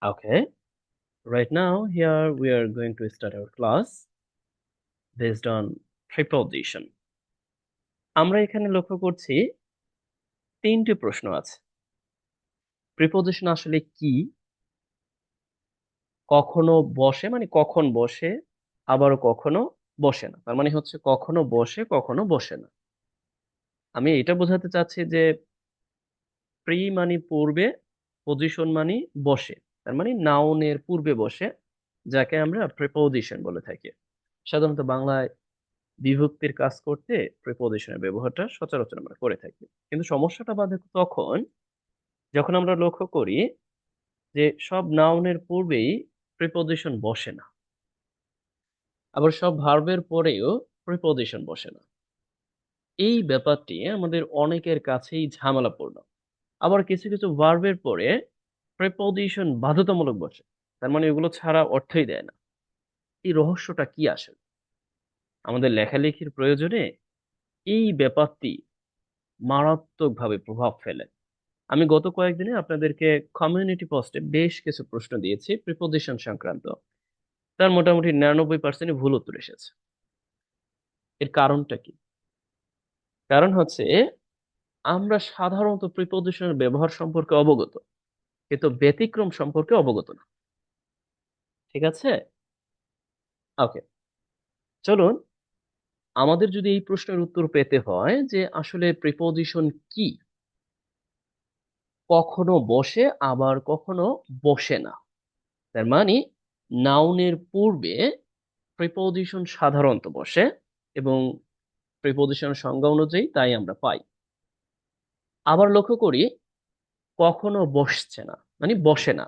Okay, right now here we are going to start our class based on preposition. আমরা এখানে লক্ষ্য করছি তিনটি প্রশ্ন আছে। প্রিপোজিশন আসলে কি, কখনো বসে মানে কখন বসে, আবারও কখনো বসে না। তার মানে হচ্ছে কখনো বসে কখনো বসে না। আমি এটা বোঝাতে চাচ্ছি যে প্রি মানে পূর্বে, পজিশন মানে বসে, তার মানে নাউনের পূর্বে বসে, যাকে আমরা প্রিপোজিশন বলে থাকি। সাধারণত বাংলায় বিভক্তির কাজ করতে প্রিপোজিশনের ব্যবহারটা সচরাচর আমরা করে থাকি। কিন্তু সমস্যাটা বাধে তখন যখন আমরা লক্ষ্য করি যে সব নাউনের পূর্বেই প্রিপোজিশন বসে না, আবার সব ভার্বের পরেও প্রিপোজিশন বসে না। এই ব্যাপারটি আমাদের অনেকের কাছেই ঝামেলাপূর্ণ। আবার কিছু কিছু ভার্বের পরে প্রিপোজিশন বাধ্যতামূলক বসে, তার মানে এগুলো ছাড়া অর্থই দেয় না। এই রহস্যটা কি আসলে? আমাদের লেখালেখির প্রয়োজনে এই ব্যাপারটি মারাত্মকভাবে প্রভাব ফেলে। আমি গত কয়েকদিনে আপনাদেরকে কমিউনিটি পোস্টে বেশ কিছু প্রশ্ন দিয়েছি প্রিপোজিশন সংক্রান্ত। তার মোটামুটি 99% ভুল উত্তর এসেছে। এর কারণটা কি? কারণ হচ্ছে আমরা সাধারণত প্রিপোজিশনের ব্যবহার সম্পর্কে অবগত, কিন্তু ব্যতিক্রম সম্পর্কে অবগত না। ঠিক আছে? ওকে, চলুন আমাদের যদি এই প্রশ্নের উত্তর পেতে হয় যে আসলে প্রিপোজিশন কি, কখনো বসে আবার কখনো বসে না, তার মানে নাউনের পূর্বে প্রিপোজিশন সাধারণত বসে এবং প্রিপোজিশনের সংজ্ঞা অনুযায়ী তাই আমরা পাই। আবার লক্ষ্য করি কখনো বসছে না মানে বসে না।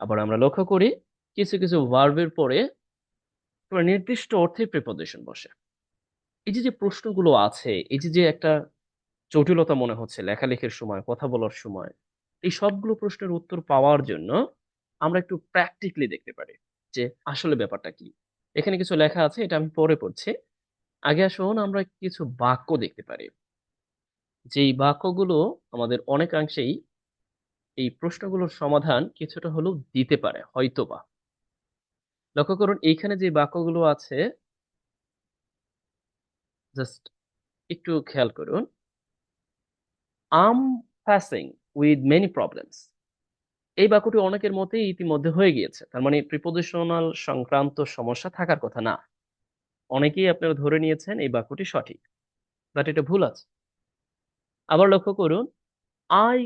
আবার আমরা লক্ষ্য করি কিছু কিছু ভার্বের পরে পুরো নির্দিষ্ট অর্থে প্রিপোজিশন বসে। এই যে যে প্রশ্নগুলো আছে, এই যে যে একটা জটিলতা মনে হচ্ছে লেখালেখির সময়, কথা বলার সময়, এই সবগুলো প্রশ্নের উত্তর পাওয়ার জন্য আমরা একটু প্র্যাকটিক্যালি দেখতে পারি যে আসলে ব্যাপারটা কি। এখানে কিছু লেখা আছে, এটা আমি পরে পড়ছি। আগে আসুন আমরা কিছু বাক্য দেখতে পারি, যেই বাক্যগুলো আমাদের অনেকাংশেই এই প্রশ্নগুলোর সমাধান কিছুটা হলেও দিতে পারে হয়তোবা। লক্ষ্য করুন এইখানে যে বাক্যগুলো আছে, জাস্ট একটু খেয়াল করুন। আম ফেসিং উইথ মেনি প্রবলেমস, এই বাক্যটি অনেকের মতেই ইতিমধ্যে হয়ে গিয়েছে, তার মানে প্রিপোজিশনাল সংক্রান্ত সমস্যা থাকার কথা না। অনেকেই আপনারা ধরে নিয়েছেন এই বাক্যটি সঠিক, বাট এটা ভুল আছে। আবার লক্ষ্য করুন, I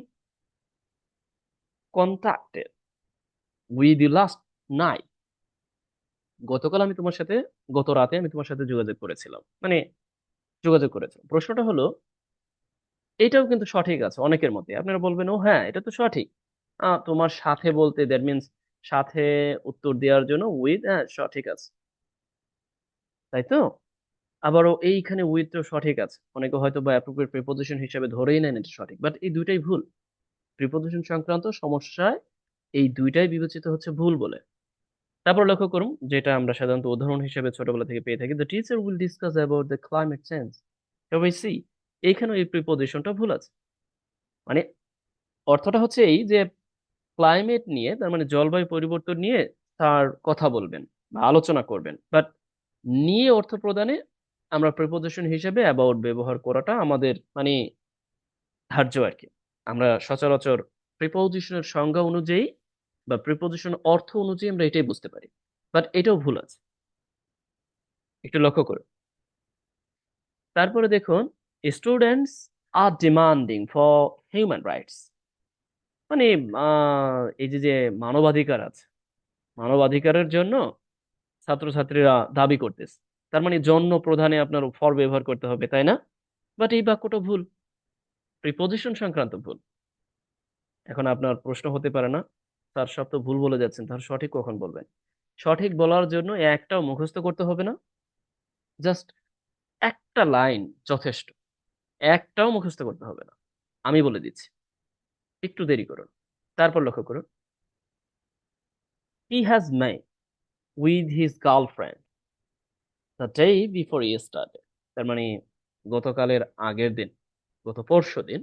contacted with you last night, গতকাল আমি তোমার সাথে, গত রাতে আমি তোমার সাথে যোগাযোগ করেছিলাম, মানে যোগাযোগ করেছিলাম। প্রশ্নটা হলো এটাও কিন্তু সঠিক আছে অনেকের মতে। আপনারা বলবেন ও হ্যাঁ এটা তো সঠিক। তোমার সাথে বলতে দ্যাট মিনস সাথে উত্তর দেওয়ার জন্য উইথ, হ্যাঁ সঠিক আছে, তাই তো? আবারও এইখানে উইথ সঠিক আছে, অনেকে হয়তো বা অ্যাপ্রোপ্রিয়েট প্রিপোজিশন হিসেবে ধরেই নেন এটা সঠিক, বাট এই দুইটাই ভুল। প্রিপোজিশন সংক্রান্ত সমস্যায় এই দুইটাই বিবেচিত হচ্ছে ভুল বলে। তারপর লক্ষ্য করুন যেটা আমরা সাধারণত উদাহরণ হিসেবে ছোটবেলা থেকে পেয়ে থাকি, the teacher will discuss about the climate change, সবাই সি, এইখানেও এই প্রিপোজিশনটা ভুল আছে। মানে অর্থটা হচ্ছে এই যে ক্লাইমেট নিয়ে, তার মানে জলবায়ু পরিবর্তন নিয়ে তার কথা বলবেন বা আলোচনা করবেন, বাট নিয়ে অর্থ প্রদানে আমরা প্রিপোজিশন হিসেবে অ্যাবাউট ব্যবহার করাটা আমাদের মানে ধার্য আর কি। আমরা সচরাচর প্রিপোজিশনের সংজ্ঞা অনুযায়ী বা প্রিপোজিশন অর্থ অনুযায়ী আমরা এটাই বুঝতে পারি, বাট এটাও ভুল আছে, একটু লক্ষ্য করুন। তারপরে দেখুন, students are demanding for human rights, মানে এই যে যে মানবাধিকার আছে, মানবাধিকারের জন্য ছাত্রছাত্রীরা দাবি করতেছে, তার মানে জন্য প্রধানে আপনার ফর ব্যবহার করতে হবে, তাই না? বাট এই বাক্যটা ভুল, প্রিপোজিশন সংক্রান্ত ভুল। এখন আপনার প্রশ্ন হতে পারে না, তার সব তো ভুল বলে যাচ্ছেন, তার সঠিক কখন বলবেন? সঠিক বলার জন্য একটাও মুখস্থ করতে হবে না, জাস্ট একটা লাইন যথেষ্ট, একটাও মুখস্থ করতে হবে না। আমি বলে দিচ্ছি, একটু দেরি করুন। তারপর লক্ষ্য করুন, he has mate with his girlfriend the day before yesterday, তার মানে গতকালের আগের দিন, গত পরশু দিন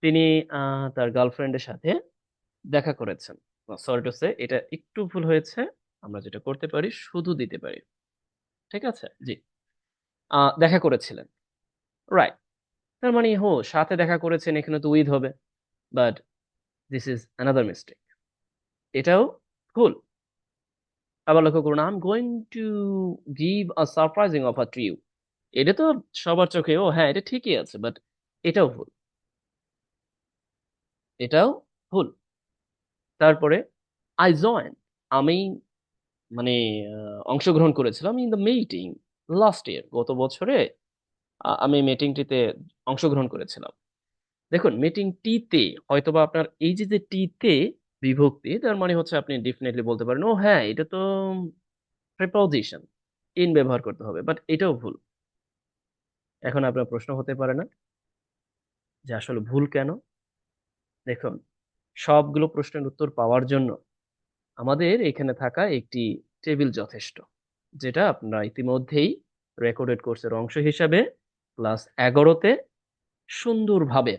তিনি তার গার্লফ্রেন্ডের সাথে দেখা করেছেন। সরি টু সে, এটা একটু ভুল হয়েছে। আমরা যেটা করতে পারি শুধু দিতে পারি। ঠিক আছে, জি। দেখা করেছিলেন, রাইট। তার মানে সাথে দেখা করেছেন, এখানে তো উইথ হবে, but this is another mistake. এটাও ভুল। আবার লক্ষ্য করুন, I am going to give a surprising offer to you. এটা তো সবার চোখে হ্যাঁ এটা ঠিকই আছে, বাট এটাও ভুল, এটাও ভুল। তারপরে আই জয়েন, আমি মানে অংশগ্রহণ করেছিলাম in the meeting last year, গত বছরে আমি মিটিংটিতে অংশগ্রহণ করেছিলাম। দেখুন মিটিংটিতে হয়তোবা আপনার এই যে যে টিতে বিভক্তি, তার মানে হচ্ছে আপনি ডেফিনেটলি বলতে পারেন ও হ্যাঁ এটা তো প্রিপোজিশন, ইন ব্যবহার করতে হবে, বাট এটাও ভুল। এখন আপনার প্রশ্ন হতে পারে না যে আসলে ভুল কেন? দেখুন, সবগুলো প্রশ্নের উত্তর পাওয়ার জন্য আমাদের এখানে থাকা একটি টেবিল যথেষ্ট, যেটা আপনারা ইতিমধ্যেই রেকর্ডেড কোর্সের অংশ হিসাবে ক্লাস 11তে সুন্দরভাবে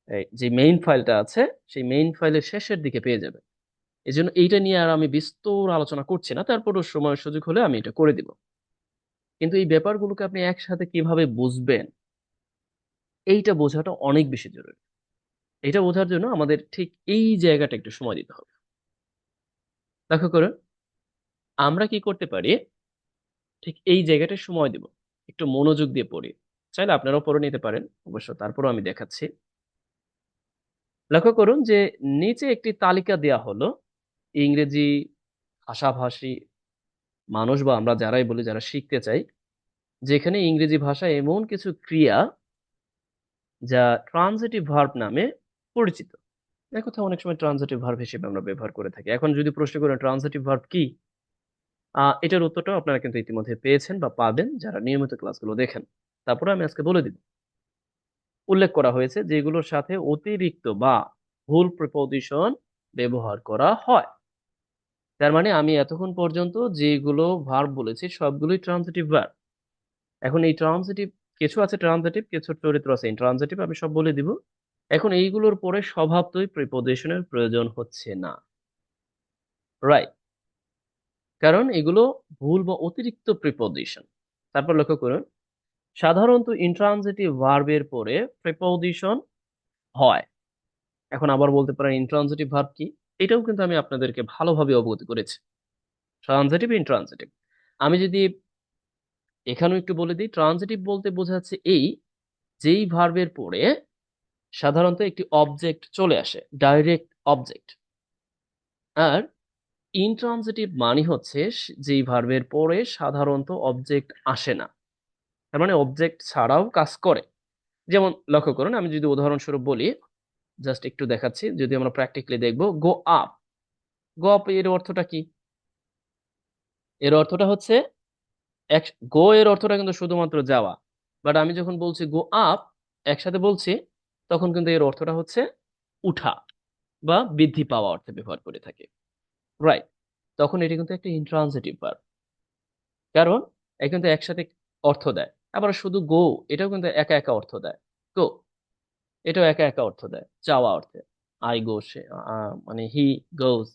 এই যে মেইন ফাইলটা আছে সেই মেইন ফাইলের শেষের দিকে পেয়ে যাবেন। এই জন্য এইটা নিয়ে আর আমি বিস্তর আলোচনা করছি না, তারপরও সময় সুযোগ হলে আমি এটা করে দিব। কিন্তু এই ব্যাপারগুলোকে আপনি একসাথে কিভাবে বুঝবেন, এইটা বোঝাটা অনেক বেশি জরুরি। এটা বোঝার জন্য আমাদের ঠিক এই জায়গাটা একটু সময় দিতে হবে। লক্ষ্য করুন, আমরা কি করতে পারি, ঠিক এই জায়গাটা সময় দিব, একটু মনোযোগ দিয়ে পড়ি। চাইলে আপনারাও পড়ে নিতে পারেন, অবশ্য তারপরও আমি দেখাচ্ছি। লক্ষ্য করুন যে নিচে একটি তালিকা দেয়া হলো ইংরেজি ভাষাভাষী মানুষ বা আমরা যারাই বলি যারা শিখতে চাই, যেখানে ইংরেজি ভাষায় এমন কিছু ক্রিয়া যা ট্রানজিটিভ ভার্ব নামে পরিচিত। এক কথা অনেক সময় ট্রানজিটিভ ভার্ব হিসেবে আমরা ব্যবহার করে থাকি। এখন যদি প্রশ্ন করেন ট্রানজিটিভ ভার্ব কি, এটার উত্তরটাও আপনারা কিন্তু ইতিমধ্যে পেয়েছেন বা পাবেন যারা নিয়মিত ক্লাসগুলো দেখেন। তারপরে আমি আজকে বলে দিব। উল্লেখ করা হয়েছে যেগুলোর সাথে অতিরিক্ত বা ভুল প্রিপোজিশন ব্যবহার করা হয়। তার মানে আমি এতক্ষণ পর্যন্ত যেগুলো ভার্ব বলেছি সবগুলোই ট্রানজিটিভ ভার্ব। এখন এই ট্রানজিটিভ, কিছু আছে ট্রানজিটিভ, কিছু চরিত্র আছে ইনট্রানজিটিভ, আমি সব বলে দিব। এখন এইগুলোর পরে স্বভাবতই প্রিপোজিশনের প্রয়োজন হচ্ছে না, রাইট? কারণ এগুলো ভুল বা অতিরিক্ত প্রিপোজিশন। তারপর লক্ষ্য করুন, সাধারণত ইনট্রানজিটিভ ভার্বের পরে প্রিপোজিশন হয়। এখন আবার বলতে পারেন ইনট্রানজিটিভ ভার্ব কি, এটাও কিন্তু আমি আপনাদেরকে ভালোভাবে অবগত করেছি, ট্রানজিটিভ ইনট্রানজিটিভ। আমি যদি এখানেও একটু বলে দিই, ট্রানজিটিভ বলতে বোঝাচ্ছে এই যেই ভার্বের পরে সাধারণত একটি অবজেক্ট চলে আসে, ডাইরেক্ট অবজেক্ট। আর ইনট্রানজিটিভ মানে হচ্ছে যেই ভার্বের পরে সাধারণত অবজেক্ট আসে না, তার মানে অবজেক্ট ছাড়াও কাজ করে। যেমন লক্ষ্য করুন, আমি যদি উদাহরণস্বরূপ বলি, জাস্ট একটু দেখাচ্ছি, যদি আমরা প্র্যাকটিক্যালি দেখবো, গো আপ। গো আপ এর অর্থটা কি? এর অর্থটা হচ্ছে এক, গো এর অর্থটা কিন্তু শুধুমাত্র যাওয়া, বাট আমি যখন বলছি গো আপ একসাথে বলছি, তখন কিন্তু এর অর্থটা হচ্ছে উঠা বা বৃদ্ধি পাওয়া অর্থে ব্যবহার করে থাকি, রাইট? তখন এটি কিন্তু একটা ইন্ট্রানজিটিভ ভার্ব, কারণ এ কিন্তু একসাথে অর্থ দেয়। আবার শুধু গো, এটাও কিন্তু একা একা অর্থ দেয়। গো, এটাও একা একা অর্থ দেয় যাওয়া অর্থে। আই গো, সে মানে হি গোজ,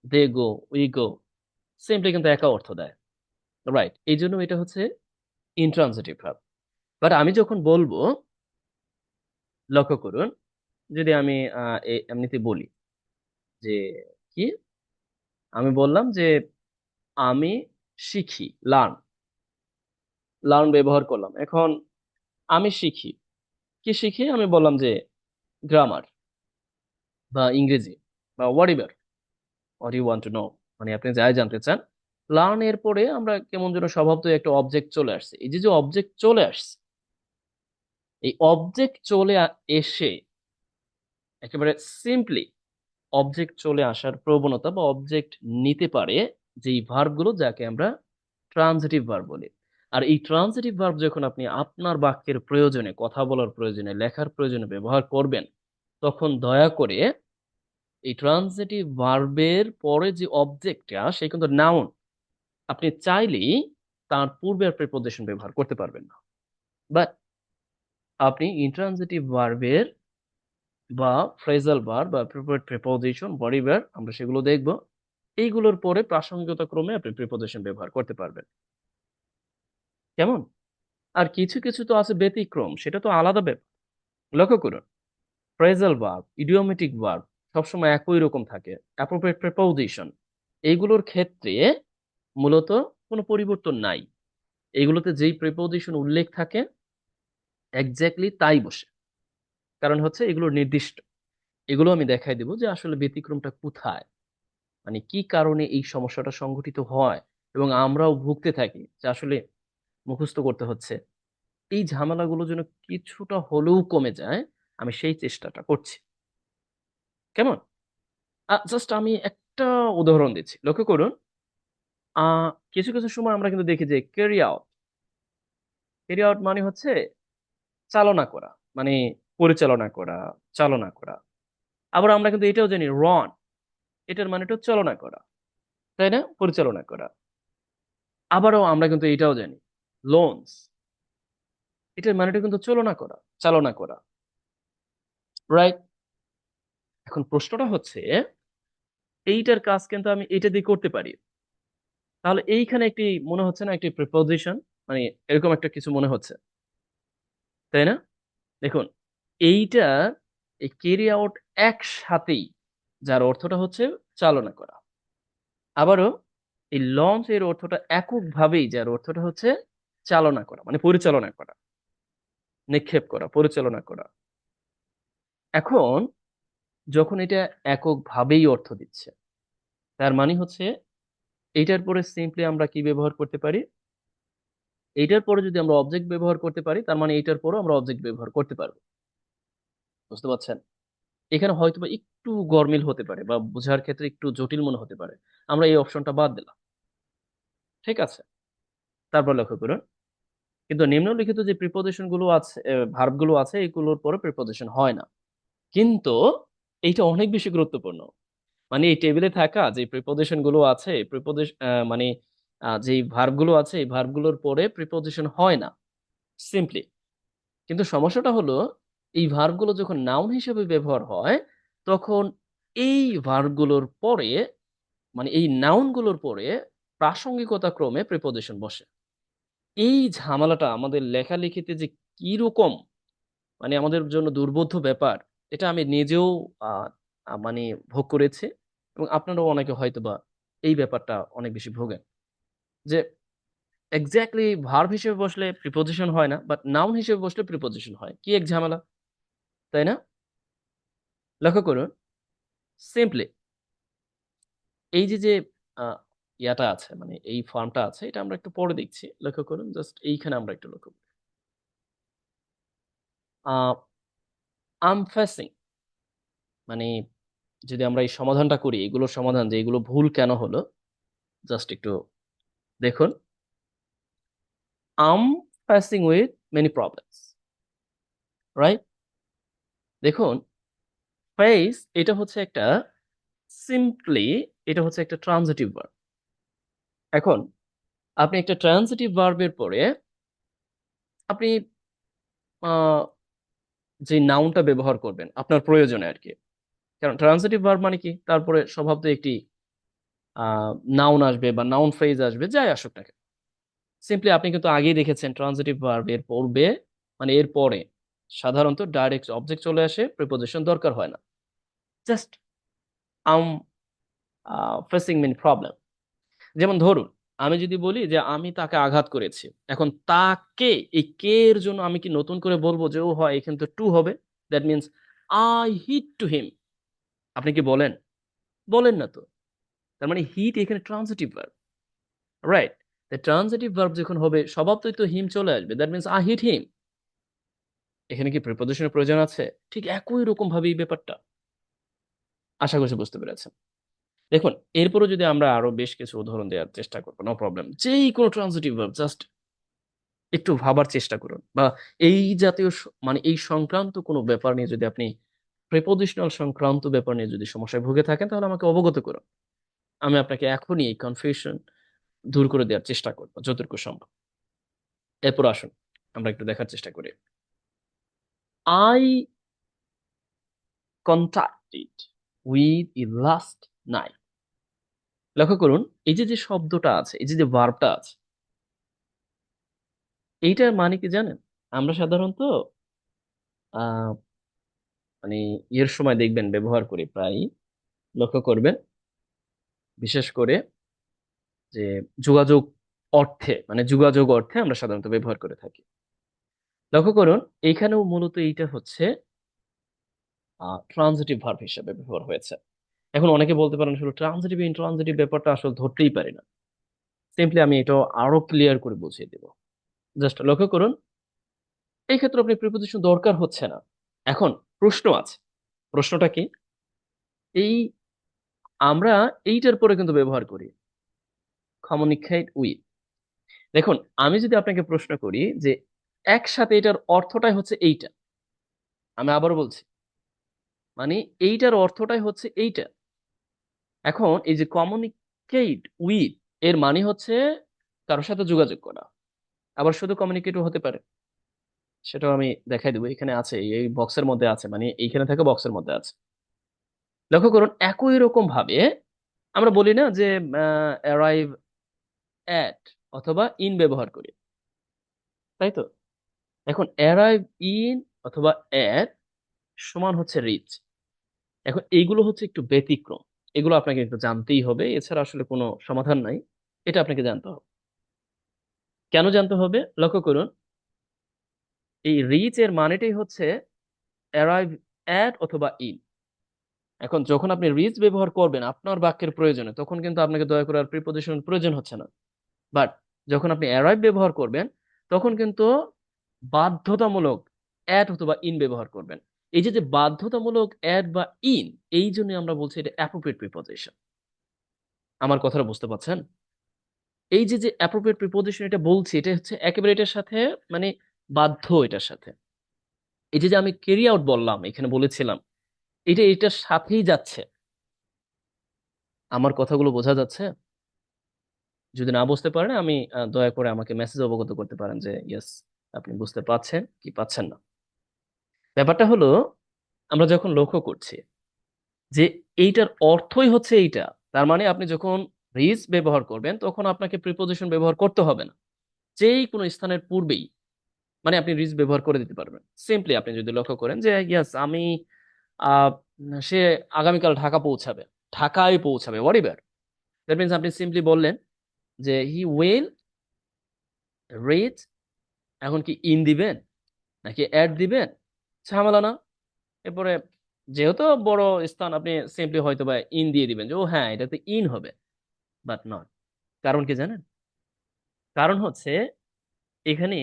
দে গো, উই গো, সিম্পলি কিন্তু একা অর্থ দেয়, রাইট? এই জন্য এটা হচ্ছে ইন্ট্রানজিটিভ ভার্ব। বাট আমি যখন বলবো, লক্ষ্য করুন, যদি আমি এমনিতে বলি যে কি, আমি বললাম যে আমি শিখি, লার্ন, লার্ন ব্যবহার করলাম। এখন আমি শিখি, কি শিখি? আমি বললাম যে গ্রামার বা ইংরেজি বা whatever, what you want to know, মানে আপনি যাই জানতে চান। লার্ন এর পরে আমরা কেমন যেন স্বভাবতই একটা অবজেক্ট চলে আসছে। এই যে যে অবজেক্ট চলে আসছে, এই অবজেক্ট এসে একেবারে সিম্পলি অবজেক্ট চলে আসার প্রবণতা বা অবজেক্ট নিতে পারে যেই ভার্বগুলো, যাকে আমরা ট্রানজিটিভ ভার্ব বলি। আর এই ট্রানজিটিভ ভার্ব যখন আপনি আপনার বাক্যের প্রয়োজনে, কথা বলার প্রয়োজনে, লেখার প্রয়োজনে ব্যবহার করবেন, তখন দয়া করে এই ট্রানজিটিভ ভার্বের পরে যে অবজেক্টটা সে কিন্তু নাউন, আপনি চাইলেই তার পূর্বের প্রিপোজিশন ব্যবহার করতে পারবেন না। বাট আপনি ইন্ট্রানজিটিভ ভার্বের বা ফ্রেজাল ভার্ব বা প্রিপোজিট প্রিপোজিশন বডি ভার্ব আমরা সেগুলো দেখব। এইগুলোর পরে প্রাসঙ্গিকতা ক্রমে আপনি প্রিপোজিশন ব্যবহার করতে পারবেন। কেমন? আর কিছু কিছু তো আছে ব্যতিক্রম, সেটা তো আলাদা ব্যাপার। লক্ষ্য করুন, ফ্রেজাল ভার্ব, ইডিওমেটিক ভার্ব সবসময় একই রকম থাকে। অ্যাপ্রোপ্রিয়েট প্রিপোজিশন এইগুলোর ক্ষেত্রে মূলত কোনো পরিবর্তন নাই। এইগুলোতে যেই প্রিপোজিশন উল্লেখ থাকে এক্স্যাক্টলি তাই বসে। কারণ হচ্ছে এগুলো নির্দিষ্ট। এগুলো আমি দেখাই দিব যে আসলে ব্যতিক্রমটা কোথায়, মানে কি কারণে এই সমস্যাটা সংঘটিত হয় এবং আমরাও ভুগতে থাকি যে আসলে মুখস্থ করতে হচ্ছে। এই ঝামেলাগুলো যেন কিছুটা হলেও কমে যায়, আমি সেই চেষ্টাটা করছি। কেমন? জাস্ট আমি একটা উদাহরণ দিচ্ছি, লক্ষ্য করুন। কিছু কিছু সময় আমরা কিন্তু দেখি যে ক্যারি আউট, ক্যারি আউট মানে হচ্ছে চালনা করা, মানে পরিচালনা করা, চালনা করা। আবার আমরা কিন্তু এটাও জানি রন, এটার মানে হচ্ছে চালনা করা, তাই না? পরিচালনা করা। আবারও আমরা কিন্তু এটাও জানি লোনস, এটার মানেটা কিন্তু চালনা করা, চালনা করা, রাইট? এখন প্রশ্নটা হচ্ছে এইটার কাজ কিন্তু আমি এটা দিয়ে করতে পারি, তাহলে এইখানে একটি মনে হচ্ছে না একটি প্রিপোজিশন, মানে এরকম একটা কিছু মনে হচ্ছে, তাই না? দেখুন, এইটা এই ক্যারি আউট একসাথেই, যার অর্থটা হচ্ছে চালনা করা। আবারও এই লঞ্চ এর অর্থটা এককভাবেই, যার অর্থটা হচ্ছে চালনা করা, মানে পরিচালনা করা, নিক্ষেপ করা, পরিচালনা করা। এখন যখন এটা এককভাবেই অর্থ দিচ্ছে, তার মানে হচ্ছে এইটার পরে সিম্পলি আমরা কি ব্যবহার করতে পারি? এইটার পরে যদি আমরা অবজেক্ট ব্যবহার করতে পারি, তার মানে এইটার পরেও আমরা অবজেক্ট ব্যবহার করতে পারবো। বুঝতে পারছেন? এখানে হয়তোবা একটু গরমিল হতে পারে বা বোঝার ক্ষেত্রে একটু জটিল মনে হতে পারে, আমরা এই অপশনটা বাদ দিলাম। ঠিক আছে? তারপর লক্ষ্য করুন, কিন্তু নিম্নলিখিত যে প্রিপোজিশন গুলো আছে, ভার্ব গুলো আছে, এগুলোর পরে প্রিপোজিশন হয় না। কিন্তু এইটা অনেক বেশি গুরুত্বপূর্ণ। মানে এই টেবিলে থাকা যে প্রিপোজিশন গুলো আছে, প্রিপোজিশন মানে যে ভার্ব গুলো আছে, এই ভার্ব গুলোর পরে প্রিপোজিশন হয় না সিম্পলি। কিন্তু সমস্যাটা হলো এই ভার্ব গুলো যখন নাউন হিসেবে ব্যবহার হয়, তখন এই ভার্ব গুলোর পরে, মানে এই নাউন গুলোর পরে প্রাসঙ্গিকতা ক্রমে প্রিপোজিশন বসে। এই ঝামেলাটা আমাদের লেখালেখিতে যে কি রকম, মানে আমাদের জন্য দুর্বোধ্য ব্যাপার, এটা আমি নিজেও আহ মানে ভোগ করেছি, এবং আপনারাও অনেকে হয়তোবা এই ব্যাপারটা অনেক বেশি ভোগেন, যে এক্স্যাক্টলি ভার্ব হিসেবে বসলে প্রিপোজিশন হয় না, বাট নাউন হিসেবে বসলে প্রিপোজিশন হয়। কি এক ঝামেলা, তাই না? লক্ষ্য করুন, সিম্পলি এই যে যে আহ, ইয়াটা আছে, মানে এই ফর্মটা আছে, এটা আমরা একটু পরে দেখছি। লক্ষ্য করুন, জাস্ট এইখানে আমরা একটু লক্ষ্য করি। আম ফেসিং, মানে যদি আমরা এই সমাধানটা করি, এগুলোর সমাধান যে এগুলো ভুল কেন হলো, জাস্ট একটু দেখুন। I'm facing with many problems, right? দেখুন, ফেস এটা হচ্ছে একটা সিম্পলি, এটা হচ্ছে একটা ট্রানজিটিভ ভার্ব। এখন আপনি একটা ট্রানজিটিভ ভার্বের পরে আপনি আহ, যে নাউনটা ব্যবহার করবেন আপনার প্রয়োজনে আর কি, কারণ ট্রানজিটিভ ভার্ব মানে কি, তারপরে স্বভাবত একটি নাউন আসবে বা নাউন ফ্রেজ আসবে, যাই আসুক না কেন। সিম্পলি আপনি কিন্তু আগেই দেখেছেন ট্রানজিটিভ ভার্ব এর পূর্বে, মানে এর পরে সাধারণত ডাইরেক্ট অবজেক্ট চলে আসে, প্রিপোজিশন দরকার হয় না। জাস্ট আম ফেসিং মেনি প্রবলেম। যেমন ধরুন, আমি যদি বলি যে আমি তাকে আঘাত করেছি, এখন তাকে, এই কে এর জন্য আমি কি নতুন করে বলবো যে ও হয় এখানে তো টু হবে, that means I hit to him. আপনি কি বলেন? বলেন না তো। তার মানে হিট এখানে transitive verb, right? Transitive verb যখন হবে স্বভাবতই তো হিম চলে আসবে, দ্যাট মিনস আই হিট হিম। এখানে কি প্রিপোজিশনের প্রয়োজন আছে? ঠিক একই রকম ভাবে এই ব্যাপারটা, আশা করছি বুঝতে পেরেছেন। দেখুন, এরপরে যদি আমরা আরো বেশ কিছু উদাহরণ দেওয়ার চেষ্টা করবো, নো প্রবলেম। যেই কোনো ট্রানজিটিভ ভার্ব জাস্ট একটু ভাবার চেষ্টা করুন, বা এই জাতীয় মানে এই সংক্রান্ত কোনো ব্যাপার নিয়ে যদি আপনি, প্রিপোজিশনাল সংক্রান্ত ব্যাপার নিয়ে যদি সমস্যায় ভুগে থাকেন, তাহলে আমাকে অবগত করুন। আমি আপনাকে এখনই এই কনফিউশন দূর করে দেওয়ার চেষ্টা করবো যতটুকু সম্ভব। এরপর আসুন আমরা একটু দেখার চেষ্টা করি। I contacted with a last night। লক্ষ্য করুন, এই যে যে শব্দটা আছে, এই যে যে ভার্বটা আছে, এইটার মানে কি জানেন? আমরা সাধারণত আহ মানে এর সময় দেখবেন ব্যবহার করি প্রায়, লক্ষ্য করবেন, বিশেষ করে যে যোগাযোগ অর্থে, মানে যোগাযোগ অর্থে আমরা সাধারণত ব্যবহার করে থাকি। লক্ষ্য করুন, এইখানেও মূলত এইটা হচ্ছে ট্রানজিটিভ ভার্ব হিসেবে ব্যবহার হয়েছে। এখন অনেকে বলতে পারেন আসলে ট্রানজিটিভ ইনট্রানজিটিভ ব্যাপারটা আসলে ধরতেই পারি না। সিম্পলি আমি এটা আরো ক্লিয়ার করে বুঝিয়ে দেব। জাস্ট লক্ষ্য করুন, এই ক্ষেত্রে আপনি প্রিপোজিশন দরকার হচ্ছে না। এখন প্রশ্ন আছে, প্রশ্নটা কি? এই আমরা এইটার পরে কিন্তু ব্যবহার করি কমিউনিকেট উইথ। দেখুন, আমি যদি আপনাকে প্রশ্ন করি যে একসাথে এটার অর্থটাই হচ্ছে এইটা, আমি আবারও বলছি, মানে এইটার অর্থটাই হচ্ছে এইটা। এখন এই যে কমিউনিকেট উইথ, এর মানে হচ্ছে কারোর সাথে যোগাযোগ করা। আবার শুধু কমিউনিকেটও হতে পারে, সেটাও আমি দেখাই দেবো। এখানে আছে, এই বক্সের মধ্যে আছে, মানে এইখানে থাকে বক্সের মধ্যে আছে। লক্ষ্য করুন, একই রকম ভাবে আমরা বলি না যে অ্যারাইভ অ্যাট অথবা ইন ব্যবহার করি, তাই তো? এখন অ্যারাইভ ইন অথবা অ্যাট সমান হচ্ছে রিচ। এখন এইগুলো হচ্ছে একটু ব্যতিক্রম, এগুলো আপনাকে একটু জানতেই হবে, এছাড়া আসলে কোনো সমাধান নাই। এটা আপনাকে জানতে হবে। কেন জানতে হবে? লক্ষ্য করুন, এই রিচ এর মানেটাই হচ্ছে অ্যারাইভ অ্যাট অথবা ইন। এখন যখন আপনি রিচ ব্যবহার করবেন আপনার বাক্যের প্রয়োজনে, তখন কিন্তু আপনাকে দয়া করে আর প্রিপোজিশন প্রয়োজন হচ্ছে না। বাট যখন আপনি অ্যারাইভ ব্যবহার করবেন, তখন কিন্তু বাধ্যতামূলক অ্যাট অথবা ইন ব্যবহার করবেন। এই যে যে বাধ্যতামূলক অ্যাট বা ইন, এই জন্য আমরা বলছি এটা অ্যাপ্রোপ্রিয়েট প্রিপোজিশন। আমার কথাটা বুঝতে পারছেন? এই যে যে অ্যাপ্রোপ্রিয়েট প্রিপোজিশন এটা বলছি, এটা হচ্ছে একেবারে এটার সাথে, মানে বাধ্য এটার সাথে। এই যে যে আমি ক্যারি আউট বললাম, এখানে বলেছিলাম, এটা এটার সাথেই যাচ্ছে। আমার কথাগুলো বোঝা যাচ্ছে? যদি না বুঝতে পারেন, আমি দয়া করে আমাকে মেসেজ অবগত করতে পারেন যে ইয়েস, আপনি বুঝতে পারছেন কি পাচ্ছেন না। ব্যাপারটা হলো, আমরা যখন লক্ষ্য করছি যে এইটার অর্থই হচ্ছে এইটা, তার মানে আপনি যখন রিজ ব্যবহার করবেন তখন আপনাকে প্রিপোজিশন ব্যবহার করতে হবে না। যেই কোনো স্থানের পূর্বেই মানে আপনি রিজ ব্যবহার করে দিতে পারবেন। সিম্পলি আপনি যদি লক্ষ্য করেন যে ইয়েস, আমি আহ, সে আগামীকাল ঢাকা পৌঁছাবে, ঢাকায় পৌঁছাবে, হোয়াট এভার, দ্যাট মিনস আপনি সিম্পলি বললেন যে হি উইল রিচ। এখন কি ইন দিবেন নাকি অ্যাড দিবেন? ঝামেলা না। এরপরে যেহেতু বড় স্থান, আপনি সিম্পলি হয়তো বা ইন দিয়ে দিবেন যে ও হ্যাঁ, এটাতে ইন হবে, বাট নট। কারণ কি জানেন? কারণ হচ্ছে এখানে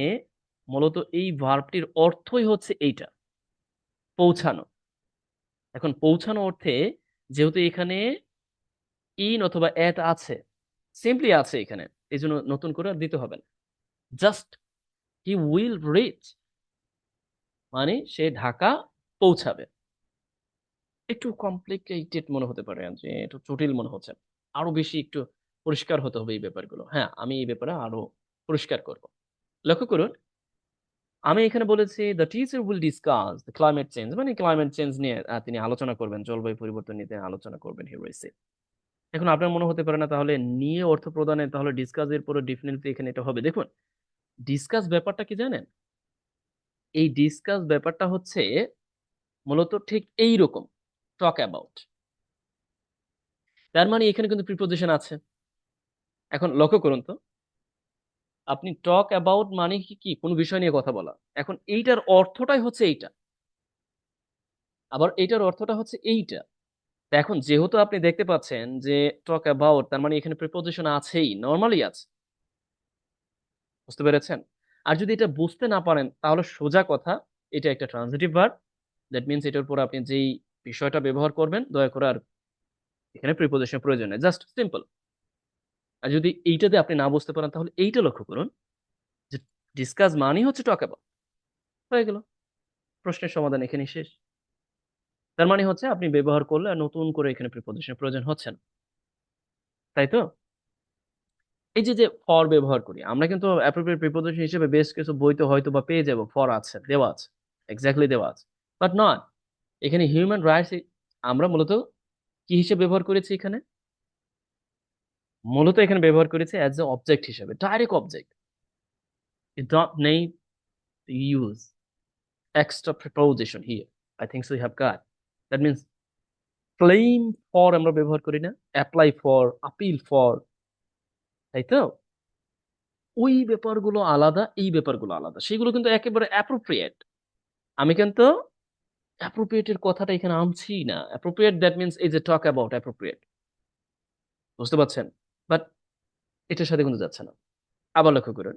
মূলত এই ভার্বটির অর্থই হচ্ছে এইটা, পৌঁছানো। এখন পৌঁছানো অর্থে যেহেতু এখানে ইন অথবা এট আছে, সিম্পলি আছে এখানে, এই জন্য নতুন করে আর দিতে হবে না। জাস্ট হি উইল রিচ, মানে সে ঢাকা পৌঁছাবে। একটু কমপ্লিকেটেড মনে হতে পারে, যে একটু জটিল মনে হচ্ছে, আরো বেশি একটু পরিষ্কার হতে হবে এই ব্যাপারগুলো। হ্যাঁ, আমি এই ব্যাপারে আরো পরিষ্কার করব। লক্ষ্য করুন, আমি এখানে বলেছি the teacher will discuss the climate change, মানে ক্লাইমেট চেঞ্জ নিয়ে তিনি আলোচনা করবেন, জলবায়ু পরিবর্তন নিয়ে তিনি আলোচনা করবেন, হি উইল সে। এখন আপনার মনে হতে পারে না তাহলে নিয়ে অর্থ প্রদানে তাহলে ডিসকাস এর পরে ডেফিনেটলি এখানে এটা হবে। দেখুন, ডিসকাস ব্যাপারটা কি জানেন? এই ডিসকাস ব্যাপারটা হচ্ছে মূলত ঠিক এই রকম, টক অ্যাবাউট। তার মানে এখানে কিন্তু প্রিপোজিশন আছে। এখন লক্ষ্য করুন তো, আপনি টক অ্যাবাউট মানে কি, কি কোনো বিষয় নিয়ে কথা বলা। এখন এইটার অর্থটাই হচ্ছে এইটা, আবার এইটার অর্থটা হচ্ছে এইটা। তো এখন যেহেতু আপনি দেখতে পাচ্ছেন যে টক অ্যাবাউট, তার মানে এখানে প্রিপোজিশন আছেই, নর্মালি আছে। বুঝতে পেরেছেন? আর যদি এটা বুঝতে না পারেন তাহলে সোজা কথা, এটা একটা ট্রানজিটিভ ভার্ব। দ্যাট মিনস এটার উপর আপনি যেই বিষয়টা ব্যবহার করবেন, দয়া করে আর এখানে প্রিপোজিশন প্রয়োজন নেই, জাস্ট সিম্পল। আর যদি এইটাতে আপনি না বুঝতে পারেন তাহলে এইটা লক্ষ্য করুন যে ডিসকাস মানেই হচ্ছে টক অ্যাবাউট, হয়ে গেল, প্রশ্নের সমাধান এখানেই শেষ। তার মানে হচ্ছে আপনি ব্যবহার করলে আর নতুন করে এখানে প্রিপোজিশন প্রয়োজন হচ্ছে না, তাই তো? এই যে যে ফর ব্যবহার করি আমরা, কিন্তু অ্যাপ্রোপ্রিয়েট প্রিপোজিশন হিসেবে বেশ কিছু বইতে হয়তো বা পেয়ে যাব, ফর আছে, দেওয়া আছে, এক্স্যাক্টলি দেওয়া আছে, বাট নট। এখানে হিউম্যান রাইটস আমরা মূলত কি হিসেবে ব্যবহার করেছি এখানে? মূলত এখানে ব্যবহার করেছি অ্যাজ এ অবজেক্ট হিসেবে, direct object. You don't need to use extra preposition here. I think so you have got. That means claim for আমরা ব্যবহার করি না, অ্যাপ্লাই ফর, আপিল ফর, তাই তো? ওই ব্যাপারগুলো আলাদা, এই ব্যাপারগুলো আলাদা, সেগুলো কিন্তু একেবারে অ্যাপ্রোপ্রিয়েট। আমি কিন্তু অ্যাপ্রোপ্রিয়েট এর কথাটা এখানে আনছি না। অ্যাপ্রোপ্রিয়েট দ্যাট মিনস এই যে টক অ্যাবাউট অ্যাপ্রোপ্রিয়েট, বুঝতে পারছেন? বাট এটার সাথে কিন্তু যাচ্ছে না। আবার লক্ষ্য করুন,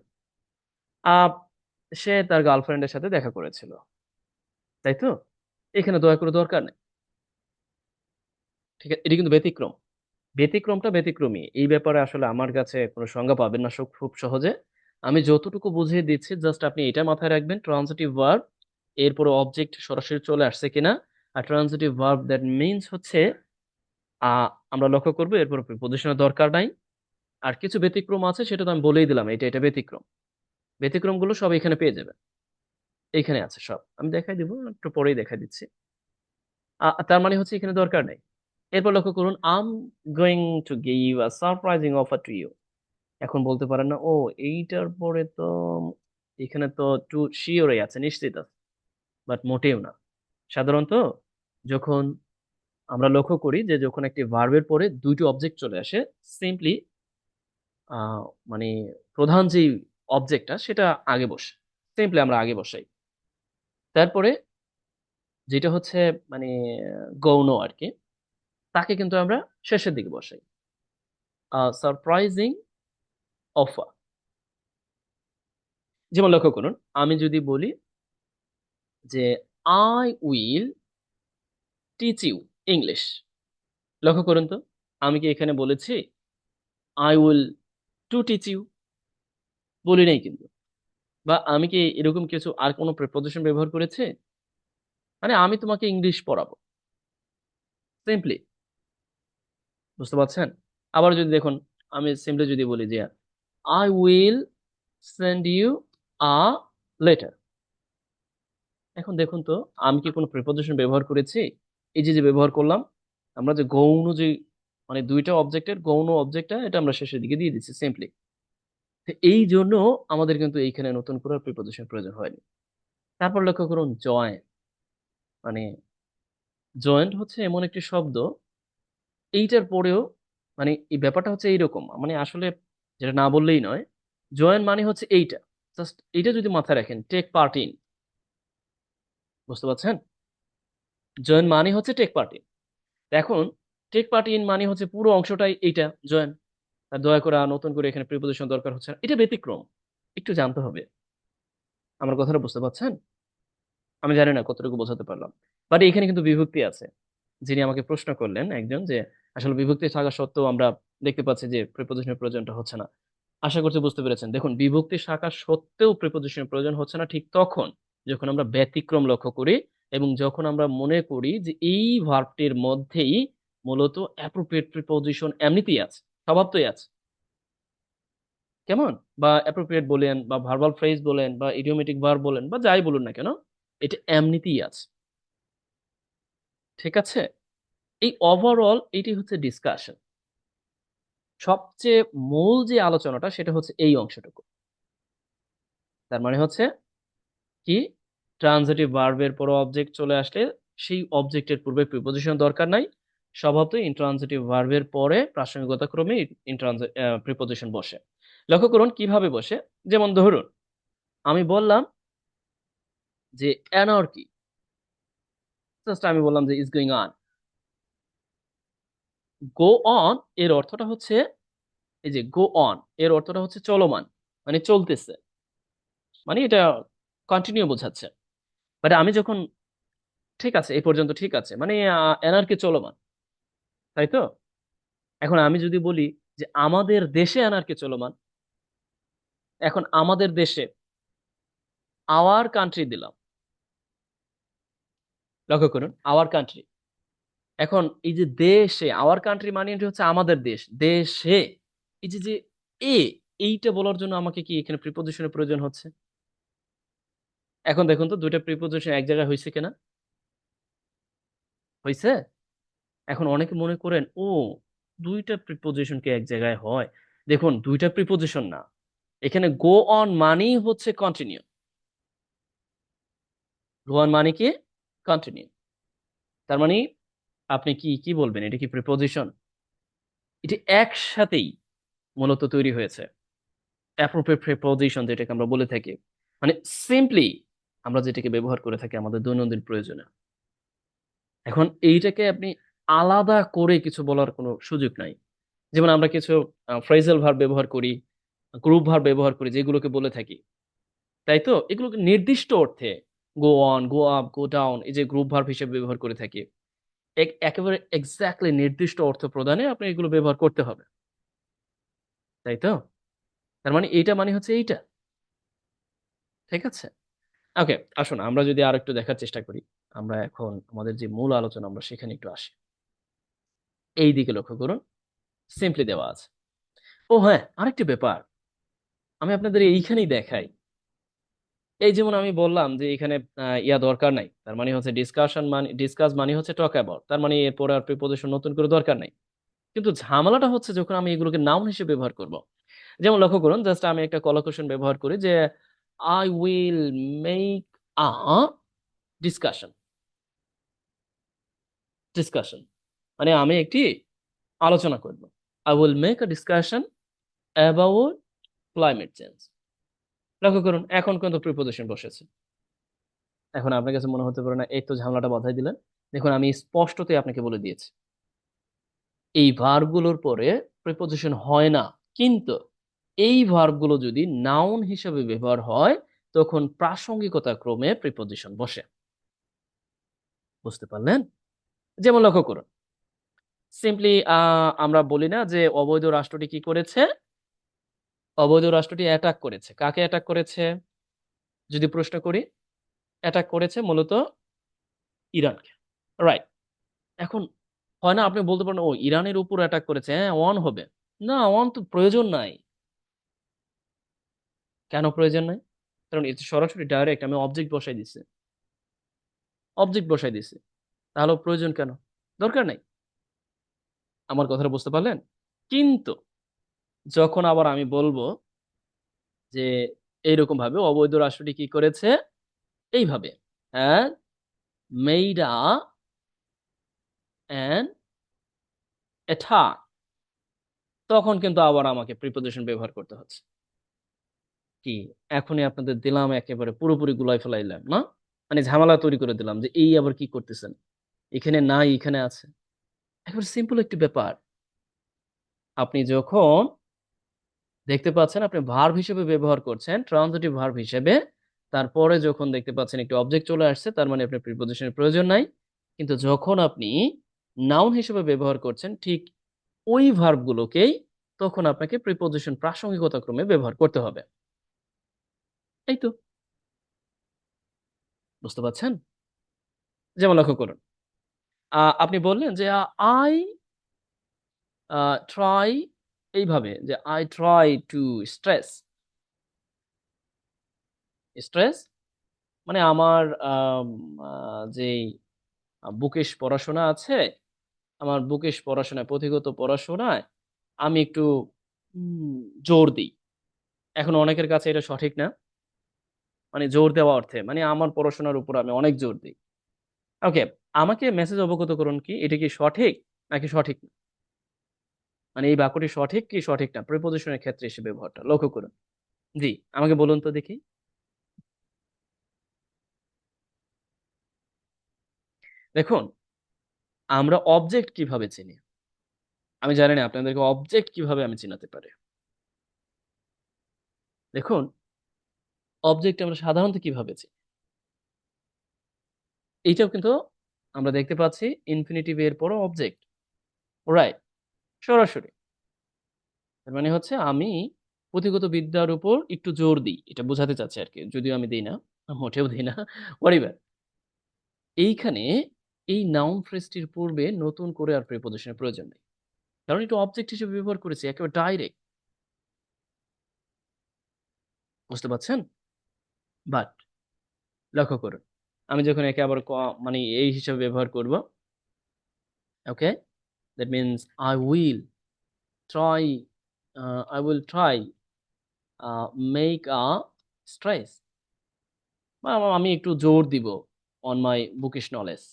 আহ সে তার গার্লফ্রেন্ডের সাথে দেখা করেছিল, তাই তো? এখানে দয়া করে দরকার নেই। ঠিক আছে, এটি কিন্তু ব্যতিক্রম। ব্যতিক্রমটা ব্যতিক্রমী, এই ব্যাপারে আসলে আমার কাছে কোনো সংজ্ঞা পাবেন না খুব সহজে। আমি যতটুকু বুঝিয়ে দিচ্ছি জাস্ট আপনি এটা মাথায় রাখবেন, ট্রান্সিটিভ ভার্ব এরপরে অবজেক্ট সরাসরি চলে আসছে কিনা। আর ট্রান্সিটিভ ভার্ব দ্যাট মিনস হচ্ছে আমরা লক্ষ্য করবো এরপর প্রিপোজিশনের দরকার নাই। আর কিছু ব্যতিক্রম আছে, সেটা তো আমি বলেই দিলাম, এটা এটা ব্যতিক্রম। ব্যতিক্রমগুলো সব এখানে পেয়ে যাবেন, এইখানে আছে সব, আমি দেখাই দিব, একটু পরেই দেখাই দিচ্ছি। তার মানে হচ্ছে এখানে দরকার নেই। এরপর লক্ষ্য করুন, I'm going to give a surprising offer to you. এখন বলতে পারেন না, ও এইটার পরে তো এখানে তো টু শিওরই আছে, নিশ্চিত আছে, বাট মোটেও না। সাধারণত যখন আমরা লক্ষ্য করি যে যখন একটি ভার্বের পরে দুইটি অবজেক্ট চলে আসে, সিম্পলি আহ মানে প্রধান যে অবজেক্টটা সেটা আগে বসে, সিম্পলি আমরা আগে বসাই। তারপরে যেটা হচ্ছে মানে গৌণ আর কি, তাকে কিন্তু আমরা শেষের দিকে বসাই। সারপ্রাইজিং অফার, যেমন লক্ষ্য করুন, আমি যদি বলি যে I will teach you English, লক্ষ্য করুন তো, আমি কি এখানে বলেছি I will to teach you? বলি নাই কিন্তু। বা আমি কি এরকম কিছু আর কোনো প্রিপোজিশন ব্যবহার করেছি? মানে আমি তোমাকে ইংলিশ পড়াবো, সিম্পলি, বুঝতে পারছেন? আবার যদি দেখুন, আমি সিম্পলি যদি বলি যে I will send you a letter, এখন দেখুন তো আমি কি কোনো প্রিপোজিশন ব্যবহার করেছি? এই যে যে ব্যবহার করলাম, আমরা যে গৌণ যে মানে দুইটা অবজেক্টের গৌণ অবজেক্টটা এটা আমরা শেষের দিকে দিয়ে দিচ্ছি সিম্পলি। এই জন্য আমাদের কিন্তু এইখানে নতুন করে প্রিপোজিশন প্রয়োজন হয়নি। তারপর লক্ষ্য করুন, জয়েন, মানে জয়েন্ট হচ্ছে এমন একটি শব্দ, এইটার পরেও মানে এই ব্যাপারটা হচ্ছে এইরকম, মানে আসলে যেটা না বললেই নয়, জয়েন মানে হচ্ছে এইটা, জাস্ট এইটা যদি মাথায় রাখেন, টেক পার্ট ইন, বুঝতে পারছেন? জয়েন মানে হচ্ছে টেক পার্ট ইন। এখন টেক পার্ট ইন মানে হচ্ছে পুরো অংশটাই এইটা জয়েন। আর দয়া করে আর নতুন করে এখানে প্রিপোজিশন দরকার হচ্ছে না, এটা ব্যতিক্রম, একটু জানতে হবে। আমার কথাটা বুঝতে পারছেন? আমি জানি না কতটুকু বোঝাতে পারলাম, বাট এখানে কিন্তু বিভক্তি আছে। যিনি আমাকে প্রশ্ন করলেন একজন, যে আসলে বিভক্তি থাকা সত্ত্বেও আমরা দেখতে পাচ্ছি যে প্রিপোজিশনের প্রয়োজনটা হচ্ছে না। আশা করছি বুঝতে পেরেছেন। দেখুন, বিভক্তি থাকা সত্ত্বেও প্রিপোজিশনের প্রয়োজন হচ্ছে না ঠিক তখন যখন আমরা ব্যতিক্রম লক্ষ্য করি, এবং যখন আমরা মনে করি যে এই ভার্বটির মধ্যেই মূলত অ্যাপ্রোপ্রিয়েট প্রিপোজিশন এমনিতেই আছে, স্বভাবতই আছে। কেমন? বা অ্যাপ্রোপ্রিয়েট বলেন বা ভার্বাল ফ্রেজ বলেন বা ইডিওমেটিক ভার্ব বলেন বা যাই বলুন না কেন, এটা এমনিতেই আছে। ঠিক আছে? এই ওভারঅল এটি হচ্ছে ডিসকাশন। সবচেয়ে মূল যে আলোচনাটা সেটা হচ্ছে এই অংশটুকু। তার মানে হচ্ছে কি, ট্রানজিটিভ ভার্বের পর অবজেক্ট চলে আসলে সেই অবজেক্টের পূর্বে প্রিপোজিশন দরকার নাই। স্বভাবতই ইন্ট্রানজিটিভ ভার্বের পরে প্রাসঙ্গিকতা ক্রমে প্রিপোজিশন বসে। লক্ষ্য করুন কিভাবে বসে। যেমন ধরুন, আমি বললাম যে অ্যানার্কি, জাস্ট আমি বললাম যে is going on. Go on এর অর্থটা হচ্ছে, এই যে গো অন এর অর্থটা হচ্ছে চলমান, মানে চলতেছে, মানে এটা কন্টিনিউ বোঝাচ্ছে। বাট আমি যখন, ঠিক আছে এই পর্যন্ত ঠিক আছে, মানে অ্যানার্কি চলমান, তাই তো? এখন আমি যদি বলি যে আমাদের দেশে অ্যানার্কি চলমান, এখন আমাদের দেশে আওয়ার কান্ট্রি দিলাম, লক্ষ্য করুন আওয়ার কান্ট্রি। এখন এই যে দেশে, আওয়ার কান্ট্রি মানে এটা হচ্ছে আমাদের দেশ, দেশে এই যে যে এ, এইটা বলার জন্য আমাকে কি এখানে প্রিপোজিশনের প্রয়োজন হচ্ছে? এখন দেখুন তো দুইটা প্রিপোজিশন এক জায়গায় হয়েছে কিনা। হয়েছে? এখন অনেকে মনে করেন, ও দুইটা প্রিপোজিশন কি এক জায়গায় হয়? দেখুন, দুইটা প্রিপোজিশন না, এখানে গো অন মানেই হচ্ছে কন্টিনিউ। গো অন মানে কি? কন্টিনিউ। তার মানে আপনি কি কি বলবেন, এটা কি প্রিপোজিশন? এটি একসাথেই মূলত তৈরি হয়েছে, অ্যাপ্রোপ্রিয়েট প্রিপোজিশন যেটাকে আমরা বলে থাকি। মানে সিম্পলি আমরা যেটাকে ব্যবহার করে থাকি আমাদের দৈনন্দিন প্রয়োজনে। এখন এইটাকে আপনি আলাদা করে কিছু বলার কোনো সুযোগ নাই। যেমন আমরা কিছু ফ্রেজাল ভার্ব ব্যবহার করি, গ্রুপ ভার্ব ব্যবহার করি, যেগুলোকে বলে থাকি, তাই তো? এগুলোকে নির্দিষ্ট অর্থে go on, go up, go down, এই যে গ্রুপ ভার্ব হিসেবে ব্যবহার করে থাকি, একেবারে এক্স্যাক্টলি নির্দিষ্ট অর্থ প্রদানে আপনি এগুলো ব্যবহার করতে হবে, তাই তো? তার মানে এইটা মানে হচ্ছে এইটা, ঠিক আছে? ওকে, আসুন আমরা যদি আর একটু দেখার চেষ্টা করি। আমরা এখন আমাদের যে মূল আলোচনা, আমরা সেখানে একটু আসি। এই দিকে লক্ষ্য করুন, সিম্পলি দেওয়া আছে। ও হ্যাঁ, আরেকটি ব্যাপার আমি আপনাদের এইখানেই দেখাই। এই যেমন আমি বললাম যে এখানে ইয়া দরকার নাই, তার মানে হচ্ছে ডিসকাশন, মানে ডিসকাস মানে হচ্ছে টক অ্যাবাউট, তার মানে এরপরে আর প্রিপোজিশন নতুন করে দরকার নাই। কিন্তু ঝামেলাটা হচ্ছে যখন আমি এগুলোকে নাউন হিসেবে ব্যবহার করব। যেমন লক্ষ্য করুন, জাস্ট আমি একটা কলাকুশন ব্যবহার করি যে I will make a discussion. Discussion মানে আমি একটি আলোচনা করব। I will make a discussion about climate change. লক্ষ্য করুন, এখন কিন্তু প্রিপোজিশন বসেছে। এখন আপনার কাছে মনে হতে পারে না এই তো ঝামেলাটা বাধাই দিলেন। দেখুন, আমি স্পষ্টতই আপনাকে বলে দিয়েছি এই ভার্বগুলোর পরে প্রিপোজিশন হয় না, কিন্তু এই ভার্বগুলো যদি নাউন হিসেবে ব্যবহার হয় তখন প্রাসঙ্গিকতা ক্রমে প্রিপোজিশন বসে। বুঝতে পারলেন? যেমন লক্ষ্য করুন, সিম্পলি আমরা বলি না যে অবৈধ রাষ্ট্রটি কি করেছে? অবৈধ রাষ্ট্রটি অ্যাটাক করেছে। কাকে অ্যাটাক করেছে? যদি প্রশ্ন করি, অ্যাটাক করেছে মূলত ইরানকে, রাইট? এখন হয় না, আপনি বলতে পারেন ও ইরানের উপর অ্যাটাক করেছে, হ্যাঁ ওয়ান হবে। না, ওয়ান তো প্রয়োজন নাই। কেন প্রয়োজন নাই? কারণ এটা সরাসরি ডাইরেক্ট আমি অবজেক্ট বসাই দিছি। অবজেক্ট বসাই দিছি, তাহলে প্রয়োজন কেন? দরকার নাই। আমার কথাটা বুঝতে পারলেন? কিন্তু যখন আবার আমি বলবো যে এইরকম ভাবে অবৈধ রাষ্ট্রটি কি করেছে, এইভাবে, হ্যাঁ, মেড অ্যান অ্যাটাক, তখন কিন্তু আবার আমাকে প্রিপোজিশন ব্যবহার করতে হচ্ছে। কি, এখনই আপনাদের দিলাম একেবারে পুরোপুরি গুলাই ফেলাইলাম না? মানে ঝামেলা তৈরি করে দিলাম যে এই আবার কি করতেছেন, এখানে নাই এখানে আছে। একেবারে সিম্পল একটি ব্যাপার। আপনি যখন দেখতে পাচ্ছেন আপনি ভার্ব হিসেবে ব্যবহার করছেন, ট্রান্সিটিভ ভার্ব হিসেবে, তারপরে যখন দেখতে পাচ্ছেন একটি অবজেক্ট চলে আসছে, তার মানে আপনার প্রিপোজিশনের প্রয়োজন নাই। কিন্তু যখন আপনি নাউন হিসেবে ব্যবহার করছেন ঠিক ওই ভার্বগুলোকেই, তখন আপনাকে প্রিপোজিশন প্রাসঙ্গিকতা ক্রমে ব্যবহার করতে হবে। এই তো, বুঝতে পারছেন? যেমন লক্ষ্য করুন, আপনি বললেন যে আই ট্রাই, এইভাবে যে I try to stress. Stress মানে আমার যেই বুকিশ পড়াশোনা আছে, আমার বুকিশ পড়াশোনায়, পুঁথিগত পড়াশোনায় আমি একটু উম, জোর দিই। এখন অনেকের কাছে এটা সঠিক না, মানে জোর দেওয়া অর্থে মানে আমার পড়াশোনার উপর আমি অনেক জোর দিই। ওকে, আমাকে মেসেজ অবগত করুন কি এটা কি সঠিক নাকি সঠিক না? মানে এই বাক্যটি সঠিক কি সঠিক না, প্রিপোজিশনের ক্ষেত্রে এসে ব্যবহারটা লক্ষ্য করুন। জি, আমাকে বলুন তো দেখি। দেখুন, আমরা অবজেক্ট কিভাবে চিনি? আমি জানি না আপনাদেরকে অবজেক্ট কিভাবে আমি চিনাতে পারি। দেখুন, অবজেক্ট আমরা সাধারণত কিভাবে চিনি, এইটাও কিন্তু আমরা দেখতে পাচ্ছি ইনফিনিটিভ এর পরও অবজেক্ট, রাইট? সরাসরি। তার মানে হচ্ছে আমি পুঁথিগত বিদ্যার উপর একটু জোর দিই, এটা বোঝাতে চাচ্ছি আর কি, যদিও আমি দিই না, মোটেও দিই না, whatever। এইখানে এই নাউন ফ্রেজটির পূর্বে নতুন করে আর প্রিপোজিশনের প্রয়োজন নেই, কারণ এটা অবজেক্ট হিসেবে ব্যবহার করেছি একেবারে ডাইরেক্ট। বুঝতে পারছেন? বাট লক্ষ্য করুন, আমি যখন একে আবার মানে এই হিসাবে ব্যবহার করব, okay, that means try I will try make a stress, আমি একটু জোর দিব on my bookish knowledge,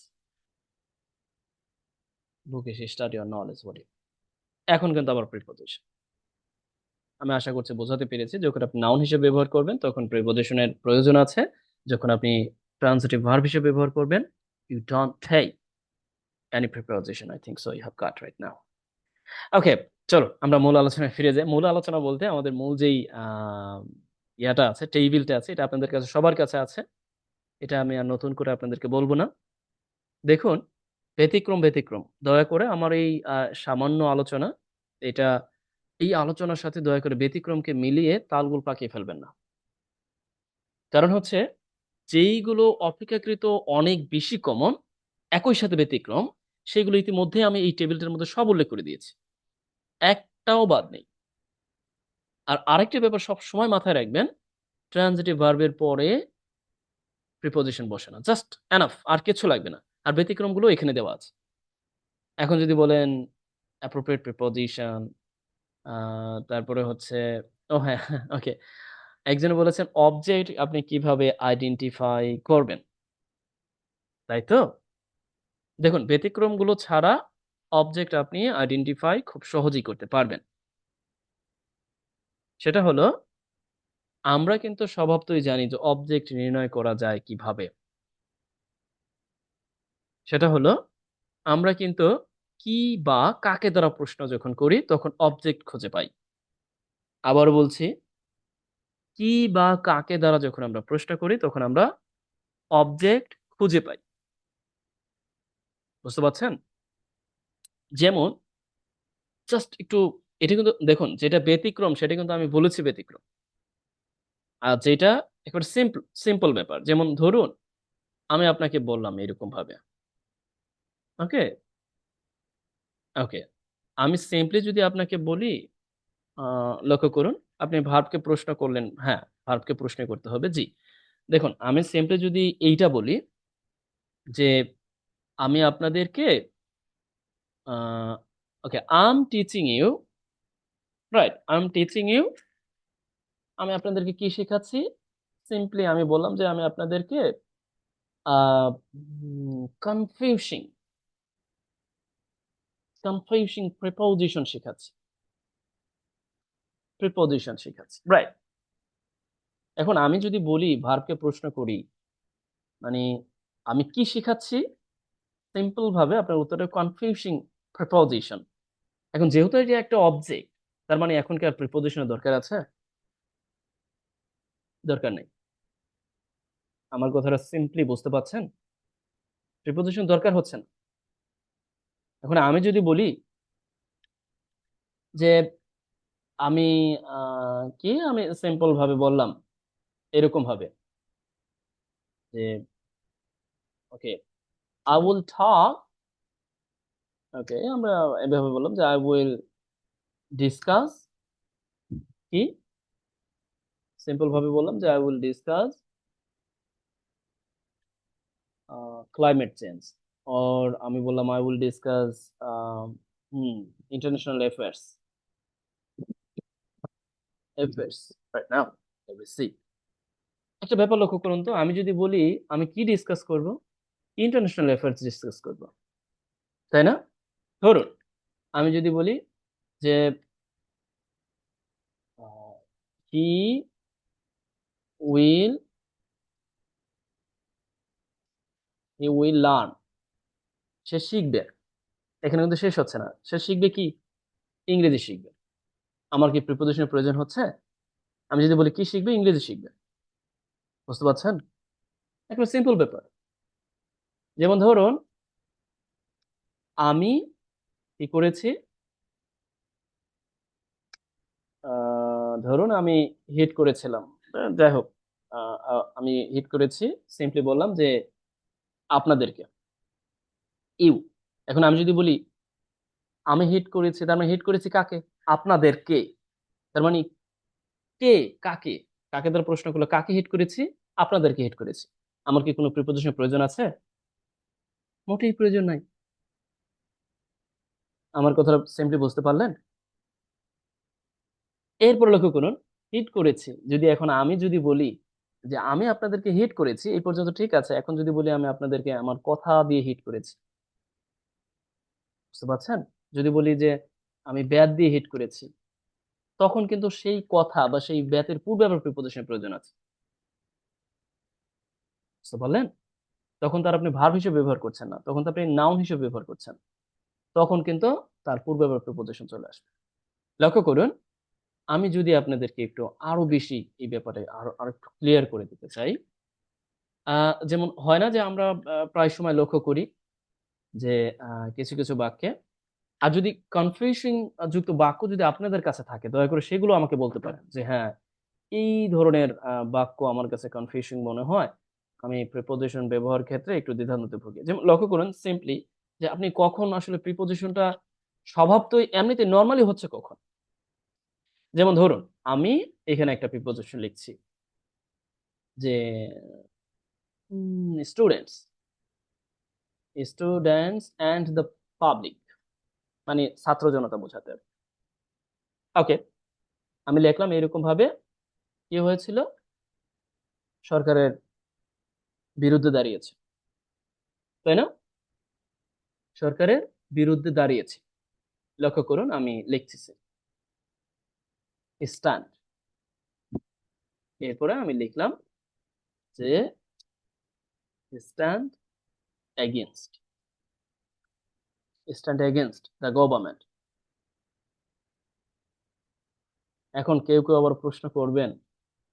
bookish study or knowledge what it. এখন কিন্তু আবার প্রিপোজিশন। আমি আশা করছি বোঝাতে পেরেছি, যখন আপনি নাউন হিসেবে ব্যবহার করবেন তখন প্রিপোজিশনের প্রয়োজন আছে, যখন আপনি ট্রান্সিটিভ ভার্ব হিসেবে ব্যবহার করবেন you don't take any preposition. I think so you have got right now. ওকে, চলো আমরা মূল আলোচনায় ফিরে যাই। মূল আলোচনা বলতে আমাদের মূল যেই ইয়াটা আছে, টেবিলটা আছে, এটা আপনাদের কাছে সবার কাছে আছে, এটা আমি আর নতুন করে আপনাদেরকে বলবো না। দেখুন, ব্যতিক্রম ব্যতিক্রম, দয়া করে আমার এই সামান্য আলোচনা, এটা এই আলোচনার সাথে দয়া করে ব্যতিক্রমকে মিলিয়ে তালগোল পাকিয়ে ফেলবেন না। কারণ হচ্ছে যেইগুলো অপেক্ষাকৃত অনেক বেশি কমন, একই সাথে ব্যতিক্রম, সেগুলো ইতিমধ্যে আমি এই টেবিলটার মধ্যে সব উল্লেখ করে দিয়েছি, একটাও বাদ নেই। আর আরেকটা ব্যাপার সব সময় মাথায় রাখবেন, ট্রানজিটিভ ভার্বের পরে প্রিপোজিশন বসে না, জাস্ট এনাফ, আর কিছু লাগবে না। আর ব্যতিক্রমগুলো এখানে দেওয়া আছে। এখন যদি বলেন অ্যাপ্রোপ্রিয়েট প্রিপোজিশন, তারপরে হচ্ছে, ও হ্যাঁ, ওকে, একজনে বলেছেন অবজেক্ট আপনি কিভাবে আইডেন্টিফাই করবেন, তাই তো? দেখুন, ব্যতিক্রমগুলো ছাড়া অবজেক্ট আপনি আইডেন্টিফাই খুব সহজেই করতে পারবেন। সেটা হলো, আমরা কিন্তু স্বভাবতই জানি যে অবজেক্ট নির্ণয় করা যায় কিভাবে। সেটা হলো, আমরা কিন্তু কি বা কাকে দ্বারা প্রশ্ন যখন করি তখন অবজেক্ট খুঁজে পাই। আবার বলছি, কি বা কাকে দ্বারা যখন আমরা প্রশ্ন করি তখন আমরা অবজেক্ট খুঁজে পাই। বুঝতে পারছেন? যেমন জাস্ট একটু, এটা কিন্তু দেখুন, যেটা ব্যতিক্রম সেটা কিন্তু আমি বলেছি ব্যতিক্রম, আর যেটা একেবারে সিম্পল সিম্পল ব্যাপার, যেমন ধরুন আমি আপনাকে বললাম এরকম ভাবে, ওকে ওকে, আমি সিম্পলি যদি আপনাকে বলি, লক্ষ্য করুন, আপনি ভার্বকে প্রশ্ন করলেন, হ্যাঁ ভার্বকে প্রশ্ন করতে হবে, জি। দেখুন, আমি সিম্পলি যদি এইটা বলি যে আমি আপনাদেরকে okay I am teaching you, right, I am teaching you, আমি আপনাদেরকে কি শেখাচ্ছি? সিম্পলি আমি বললাম যে আমি আপনাদেরকে কনফিউশিং কনফিউশিং প্রিপোজিশন শেখাচ্ছি, প্রিপোজিশন শেখাচ্ছি, রাইট। এখন আমি যদি বলি ভার্বকে প্রশ্ন করি, মানে আমি কি শেখাচ্ছি, সিম্পল ভাবে আপনার উত্তরে কনফিউশিং প্রিপোজিশন। এখন যেহেতু এটা একটা অবজেক্ট, তার মানে এখন কি আর প্রিপোজিশনের দরকার আছে? দরকার নেই। আমার কথাটা সিম্পলি বুঝতে পারছেন? প্রিপোজিশন দরকার হচ্ছে না। এখন আমি যদি বলি যে আমি কি, আমি সিম্পল ভাবে বললাম এরকম ভাবে যে ওকে আই উইল টক, ওকে আমরা এভাবে বললাম যে আই উইল ডিসকাস, কি সিম্পল ভাবে বললাম যে I will discuss climate change, or আমি বললাম I will discuss hmm international affairs, affairs right now let's see. একটা ব্যাপার লক্ষ্য করুন তো, আমি যদি বলি আমি কি ডিসকাস করব, ইন্টারন্যাশনাল অ্যাফেয়ার্স ডিসকাস করব, তাই না? ধরুন আমি যদি বলি যে he will he will learn, সে শিখবে, এখানে কিন্তু শেষ হচ্ছে না, সে শিখবে কি, ইংরেজি শিখবে। আমার কি প্রিপোজিশনের প্রয়োজন হচ্ছে? আমি যদি বলি কি শিখবে, ইংরেজি শিখবে। বুঝতে পারছেন? একটা সিম্পল ব্যাপার। যেমন ধরুন আমি কি করেছি, ধরুন আমি হিট করেছিলাম, যাই হোক, আমি হিট করেছি, সিম্পলি বললাম যে আপনাদেরকে, ইউ। এখন আমি যদি বলি আমি হিট করেছি, তার মানে হিট করেছি কাকে? আপনাদেরকে। তার মানে কে, কাকে, কাকে দ্বারা প্রশ্ন করলো, কাকে হিট করেছি? আপনাদেরকে হিট করেছি। আমার কি কোনো প্রিপোজিশনের প্রয়োজন আছে? মোটেই প্রয়োজন নাই। আমার কথা সিম্পলি বুঝতে পারলেন? এরপর লক্ষ্য করুন, হিট করেছি, যদি এখন আমি যদি বলি যে আমি আপনাদেরকে হিট করেছি, এই পর্যন্ত ঠিক আছে। এখন যদি বলি আমি আপনাদেরকে আমার কথা দিয়ে হিট করেছি, বুঝতে পারছেন? যদি বলি যে আমি ব্যাট দিয়ে হিট করেছি, তখন কিন্তু সেই কথা বা সেই ব্যাতের পূর্বে আবার প্রিপোজিশনের প্রয়োজন আছে, বুঝতে পারলেন? তখন তার আপনি ভার্ব হিসেবে ব্যবহার করছেন না, তখন তো আপনি নাউন হিসেবে ব্যবহার করছেন। তখন কিন্তু তার পূর্বে আবার প্রিপোজিশন চলে আসবে। লক্ষ্য করুন, আমি যদি আপনাদেরকে একটু আরো বেশি এই ব্যাপারে আরো আরো একটু ক্লিয়ার করে দিতে চাই। যেমন হয় না যে আমরা প্রায় সময় লক্ষ্য করি যে কিছু কিছু বাক্যে, আর যদি কনফিউশিং যুক্ত বাক্য যদি আপনাদের কাছে থাকে, দয়া করে সেগুলো আমাকে বলতে পারেন যে হ্যাঁ, এই ধরনের বাক্য আমার কাছে কনফিউশিং মনে হয়, আমি প্রিপোজিশন ব্যবহার ক্ষেত্রে একটু দ্বিধান্বিত ভুগি। যেমন লক্ষ্য করুন সিম্পলি যে আপনি কখন আসলে প্রিপোজিশনটা স্বভাবতই এমনিতে নর্মালি হচ্ছে কখন। যেমন ধরুন, আমি এখানে একটা প্রিপোজিশন লিখছি যে students, students and the public, মানে ছাত্র জনতা বোঝাতে। ওকে, আমি লিখলাম এরকম ভাবে, কি হয়েছিল, সরকারের বিরুদ্ধে দাঁড়িয়েছে, তাই না? সরকারের বিরুদ্ধে দাঁড়িয়েছে। লক্ষ্য করুন আমি লিখতেছি স্ট্যান্ড, এরপরে আমি লিখলাম যে stand against, stand against the government. এখন কেউ কেউ আবার প্রশ্ন করবেন,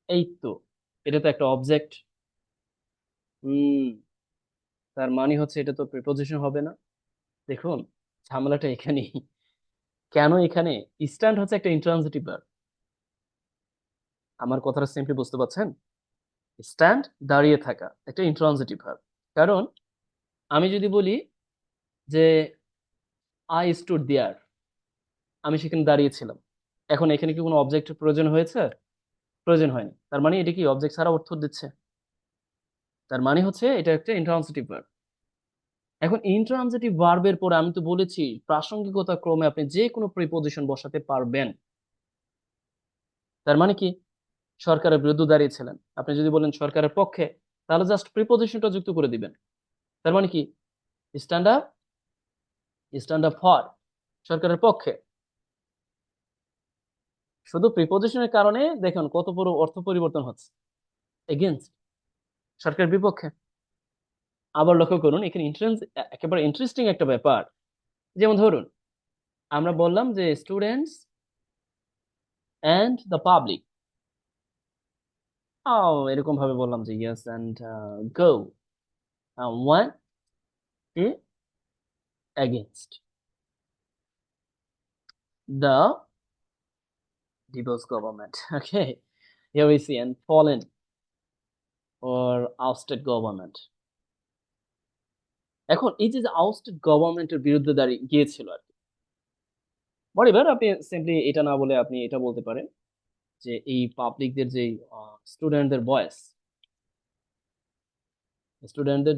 এই তো, এটা তো একটা অবজেক্ট, হুম, তার মানে হচ্ছে এটা তো প্রিপোজিশন হবে না। দেখুন, ঝামেলাটা এখানেই। কেন এখানে? স্ট্যান্ড হচ্ছে একটা ইন্ট্রানজিটিভ ভার্ব। আমার কথাটা সিম্পলি বুঝতে পারছেন? স্ট্যান্ড দাঁড়িয়ে থাকা একটা ইন্ট্রানজিটিভ ভার্ব। কারণ আমি যদি বলি যে আই স্টুড দেয়ার, আমি সেখানে দাঁড়িয়েছিলাম, এখন এখানে কি কোনো অবজেক্টের প্রয়োজন হয়েছে? প্রয়োজন হয়নি। তার মানে এটা কি অবজেক্ট ছাড়া অর্থ দিচ্ছে? তার মানে হচ্ছে এটা একটা ইন্ট্রানজিটিভ ভার্ব। এখন ইন্ট্রানজিটিভ ভার্বের পরে আমি তো বলেছি প্রাসঙ্গিকতা ক্রমে আপনি যে কোনো প্রিপোজিশন বসাতে পারবেন। তার মানে কি, সরকারের বিরুদ্ধে দাঁড়িয়েছিলেন, আপনি যদি বলেন সরকারের পক্ষে, তাহলে জাস্ট প্রিপোজিশনটা যুক্ত করে দিবেন। তার মানে কি, stand up, stand up for, সরকারের পক্ষে। শুধু প্রিপোজিশনের কারণে দেখুন কত বড় অর্থ পরিবর্তন হচ্ছে। এগেইনস্ট, সরকারের বিপক্ষে। আবার লক্ষ্য করুন এখানে একেবারে ইন্টারেস্টিং একটা ব্যাপার। যেমন ধরুন, আমরা বললাম যে স্টুডেন্টস এন্ড দ্য পাবলিক, এরকম ভাবে বললাম যে yes and go, one a against the divorce government. Okay, here we see and fallen or ousted government. এখন এই যে আউস্টেড গভর্নমেন্টের বিরুদ্ধে দাঁড়িয়ে গিয়েছিল আর কি, বলিবার আপনি সিম্পলি এটা না বলে আপনি এটা বলতে পারেন যে এই পাবলিকদের যে স্টুডেন্টদের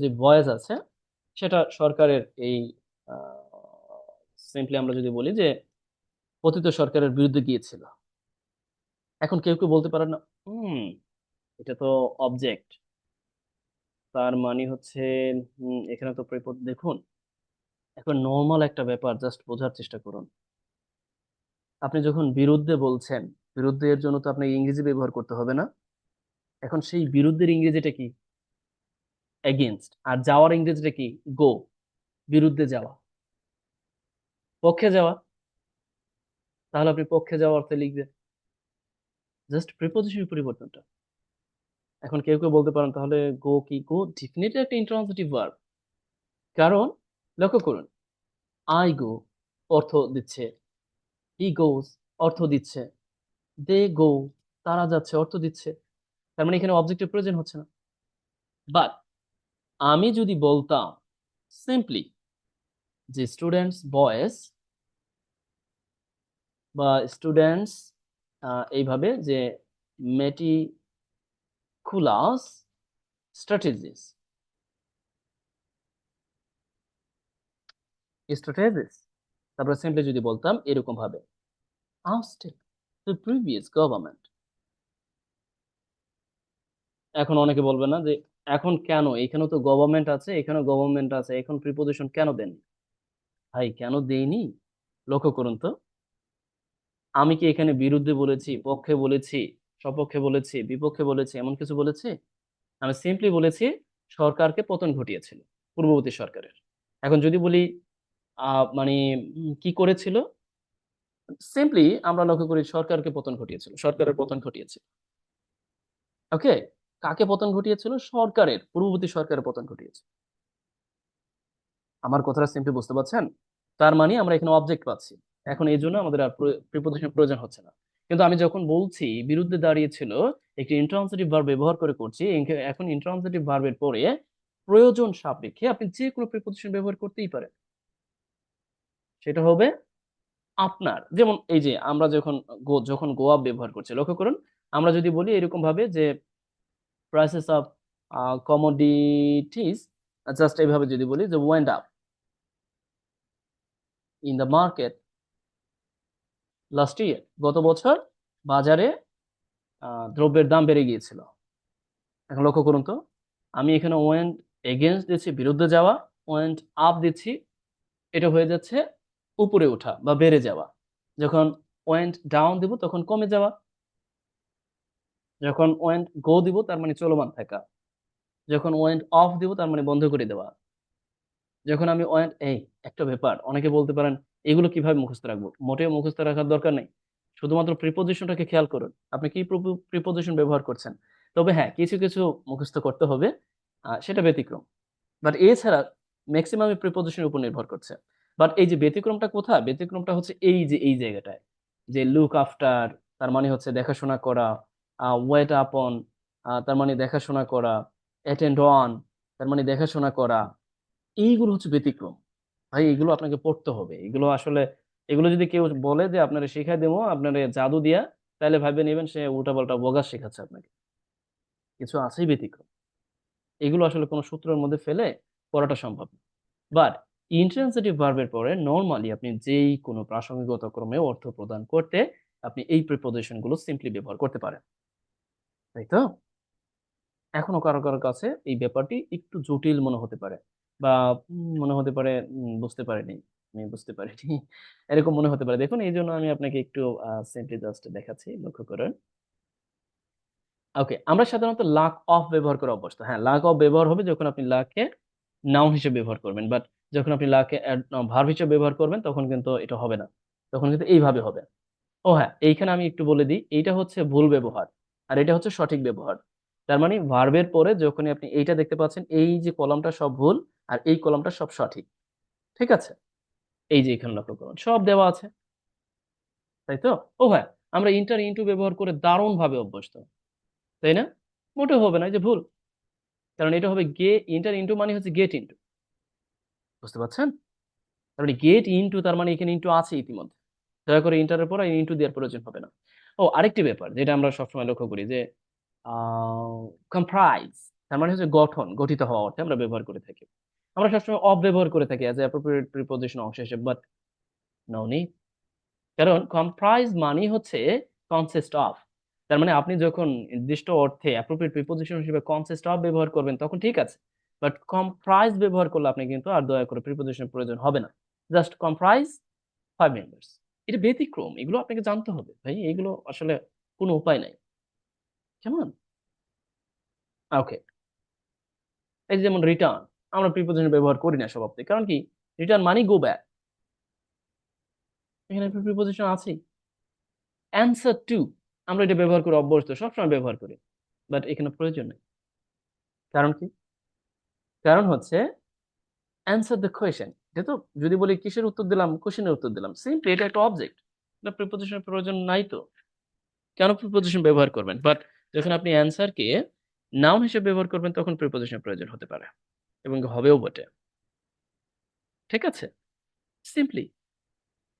যে ভয়েস আছে, সেটা সরকারের এই সিম্পলি আমরা যদি বলি যে পতিত সরকারের বিরুদ্ধে গিয়েছিল। এখন কেউ কেউ বলতে পারে না, হুম, এটা তো অবজেক্ট, তার মানে হচ্ছে এখানে তো প্রেপদ দেখুন। এখন নর্মাল একটা ব্যাপার জাস্ট বোঝার চেষ্টা করুন। আপনি যখন বিরুদ্ধে বলছেন, বিরুদ্ধে এর জন্য তো আপনাকে ইংরেজি ব্যবহার করতে হবে না? এখন সেই বিরুদ্ধের ইংরেজিটা কি? এগেইনস্ট। আর যাওয়ার ইংরেজিটা কি? গো। বিরুদ্ধে যাওয়া, পক্ষে যাওয়া। তাহলে আপনি পক্ষে যাওয়া অর্থে লিখবেন, জাস্ট প্রিপোজিশনের পরিবর্তনটা। এখন কেউ কেউ বলতে পারেন তাহলে গো কি? গো ডেফিনেটলি একটা ইন্ট্রান্সিটিভ ভার্ব। কারণ লক্ষ্য করুন, আই গো অর্থ দিচ্ছে, হি গোজ অর্থ দিচ্ছে, দে গো তারা যাচ্ছে অর্থ দিচ্ছে। তার মানে এখানে অবজেক্টের প্রয়োজন হচ্ছে না। বাট আমি যদি বলতাম সিম্পলি যে স্টুডেন্টস বয়েজ বা স্টুডেন্টস এইভাবে যে মেটিকুলাস স্ট্র্যাটেজিস, স্ট্র্যাটেজিস তারপরে সিম্পলি যদি বলতাম এরকম ভাবে, ousted the previous government। এখন অনেকে বলবে না যে এখন কেন, এখানে তো গভর্নমেন্ট আছে, এখানে গভর্নমেন্ট আছে, এখন প্রিপোজিশন কেন দেন? ভাই কেন দেইনি, লক্ষ্য করুন তো। আমি কি এখানে বিরুদ্ধে বলেছি, পক্ষে বলেছি, সপক্ষে বলেছি, বিপক্ষে বলেছি, এমন কিছু বলেছি? আমি সিম্পলি বলেছি সরকারকে পতন ঘটিয়েছিল, পূর্ববর্তী সরকারের। এখন যদি বলি মানে কি করেছিল, সিম্পলি আমরা লক্ষ্য করি সরকারকে পতন ঘটিয়েছিল, সরকারের পতন ঘটিয়েছিল। ওকে, কাকে পতন ঘটিয়েছিল? সরকারের, পূর্ববর্তী সরকারের পতন ঘটিয়েছে। আমার কথাটা সিম্পলি বুঝতে পারছেন? তার মানে আমরা এখানে অবজেক্ট পাচ্ছি। এখন এই জন্য আমাদের আর প্রিপোজিশন প্রয়োজন হচ্ছে না। কিন্তু আমি যখন বলছি বিরুদ্ধে দাঁড়িয়েছিল, একটি ইন্ট্রান্সিটিভ ভার্ব ব্যবহার করে করছি, এখন ইন্ট্রান্সিটিভ ভার্বের পরে প্রয়োজন সাপেক্ষে আপনি যে কোনো প্রিপোজিশন ব্যবহার করতেই পারেন। সেটা হবে আপনার। যেমন এই যে আমরা যখন গোয়া ব্যবহার করছি, লক্ষ্য করুন, আমরা যদি বলি এরকম ভাবে যে প্রাইসেস অফ কমোডিটিস, জাস্ট এইভাবে যদি বলি যে went up in the market last year, গত বছর বাজারে দ্রব্যের দাম বেড়ে গিয়েছিল। এখন লক্ষ্য করুন তো, আমি এখানে ওয়েন্ট এগেনস্ট দিচ্ছি, বিরুদ্ধে যাওয়া, ওয়েন্ট আপ দিচ্ছি, এটা হয়ে যাচ্ছে উপরে ওঠা বা বেড়ে যাওয়া। যখন ওয়েন্ট ডাউন দিব তখন কমে যাওয়া, যখন ওয়েন্ট গো দিব তার মানে চলমান থাকা, যখন ওয়েন্ট অফ দিব তার মানে বন্ধ করে দেওয়া। যখন আমি ওয়েন্ট, এই একটা ব্যাপার, অনেকে বলতে পারেন এগুলো কিভাবে মুখস্থ রাখবো? মোটেও মুখস্থ রাখার দরকার নেই, শুধুমাত্র প্রিপোজিশনটাকে খেয়াল করুন, আপনি কি প্রিপোজিশন ব্যবহার করছেন। তবে হ্যাঁ, কিছু কিছু মুখস্থ করতে হবে, সেটা ব্যতিক্রম। বাট এছাড়া ম্যাক্সিমাম প্রিপোজিশনের উপর নির্ভর করছে। বাট এই যে ব্যতিক্রমটা কোথায়? ব্যতিক্রমটা হচ্ছে এই যে এই জায়গাটায়, যে লুক আফটার, তার মানে হচ্ছে দেখাশোনা করা, ওয়েট আপন, তার মানে দেখাশোনা করা, অ্যাটেন্ড অন, তার মানে দেখাশোনা করা, এইগুলো হচ্ছে ব্যতিক্রম। ভাই এগুলো আপনাকে পড়তে হবে, এগুলো আসলে, এগুলো যদি কেউ বলে যে আপনারা শিখাই দেবো আপনার জাদু দিয়া, তাহলে ভাবে নেবেন সে উল্টাপাল্টা বগা শেখাচ্ছে আপনাকে। কিছু আছেই ব্যতিক্রম, এগুলো আসলে কোনো সূত্রের মধ্যে ফেলে পড়াটা সম্ভব না। বাট ইন্ট্রান্সিটিভ ভার্বের পরে নর্মালি আপনি যেই কোনো প্রাসঙ্গিকতা ক্রমে অর্থ প্রদান করতে আপনি এই প্রিপোজিশন গুলো সিম্পলি ব্যবহার করতে পারেন, তাই তো? এখনো কারো কারো কাছে এই ব্যাপারটি একটু জটিল মনে হতে পারে, বা মনে হতে পারে বুঝতে পারিনি, আমি বুঝতে পারিনি, এরকম মনে হতে পারে। দেখুন এই জন্য আমি আপনাকে একটু সিম্পলি জাস্ট দেখাচ্ছি, লক্ষ্য করেন। ওকে, আমরা সাধারণত লাক অফ ব্যবহার করে অভ্যস্ত। হ্যাঁ, লাক অফ ব্যবহার হবে যখন আপনি লাকে নাউন হিসেবে ব্যবহার করবেন, বাট যখন আপনি লাকে ভার্ব হিসেবে ব্যবহার করবেন তখন কিন্তু এটা হবে না, তখন কিন্তু এইভাবে হবে। ও হ্যাঁ, এইখানে আমি একটু বলে দিই, এইটা হচ্ছে ভুল ব্যবহার আর এটা হচ্ছে সঠিক ব্যবহার। তার মানে ভার্বের পরে যখনই আপনি এইটা দেখতে পাচ্ছেন, এই যে কলামটা সব ভুল আর এই কলামটা সব সঠিক, ঠিক আছে? এই যে এখানে লক্ষ্য করুন সব দেওয়া আছে, তাই তো? ও হ্যাঁ, আমরা ইন্টার ইনটু ব্যবহার করে দারুণ ভাবে অভ্যস্ত, তাই না? মোটেও হবে না, এই যে ভুল। কারণ এটা হবে ইন্টার ইনটু মানে হচ্ছে গেট ইনটু, বুঝতে পারছেন? তার মানে গেট ইনটু, তার মানে এখানে ইনটু আছে ইতিমধ্যে, দয়া করে ইন্টারের পর ইনটু দেওয়ার প্রয়োজন হবে না। ও আরেকটি ব্যাপার যেটা আমরা সবসময় লক্ষ্য করি যে কম্প্রাইজ, তার মানে হচ্ছে গঠন, গঠিত হওয়া অর্থে আমরা ব্যবহার করে থাকি। আমরা সবসময় অফ ব্যবহার করে থাকি অ্যাজ অ্যাপ্রোপ্রিয়েট প্রিপোজিশন অংশ হিসেবে, বাট নো নিড। কারণ কম্প্রাইজ মানে হচ্ছে কনসিস্ট অফ। তার মানে আপনি যখন নির্দিষ্ট অর্থে অ্যাপ্রোপ্রিয়েট প্রিপোজিশন হিসেবে কনসিস্ট অফ ব্যবহার করবেন তখন ঠিক আছে, বাট কম্প্রাইজ ব্যবহার করলে আপনি কিন্তু আর দয়া করে প্রিপোজিশন প্রয়োজন হবে না। জাস্ট কম্প্রাইজ 5 মেম্বার্স, এটা ব্যতিক্রম, এগুলো আপনাকে জানতে হবে ভাই, এগুলো আসলে কোনো উপায় নাই। কেমন? ওকে, এই যে যেমন রিটার্ন, আমরা প্রিপোজিশন ব্যবহার করি না স্বভাবতই, কারণ কি? রিটার্ন মানে গো ব্যাক, এখানে প্রিপোজিশন আছেই। অ্যান্সার টু, আমরা এটা ব্যবহার করে অভ্যস্ত, সবসময় ব্যবহার করি, বাট এখানে প্রয়োজন নেই। কারণ কি? কারণ হচ্ছে অ্যান্সার দ্য কোয়েশ্চেন, এটা তো যদি বলি কিসের উত্তর দিলাম, কোশ্চেনের উত্তর দিলাম, সিম্পলি এটা একটা অবজেক্ট, এটা প্রিপোজিশনের প্রয়োজন নাই তো, কেন প্রিপোজিশন ব্যবহার করবেন? বাট যখন আপনি অ্যান্সারকে নাউন হিসেবে ব্যবহার করবেন তখন প্রিপোজিশনের প্রয়োজন হতে পারে, এবং হবেও বটে, ঠিক আছে? সিম্পলি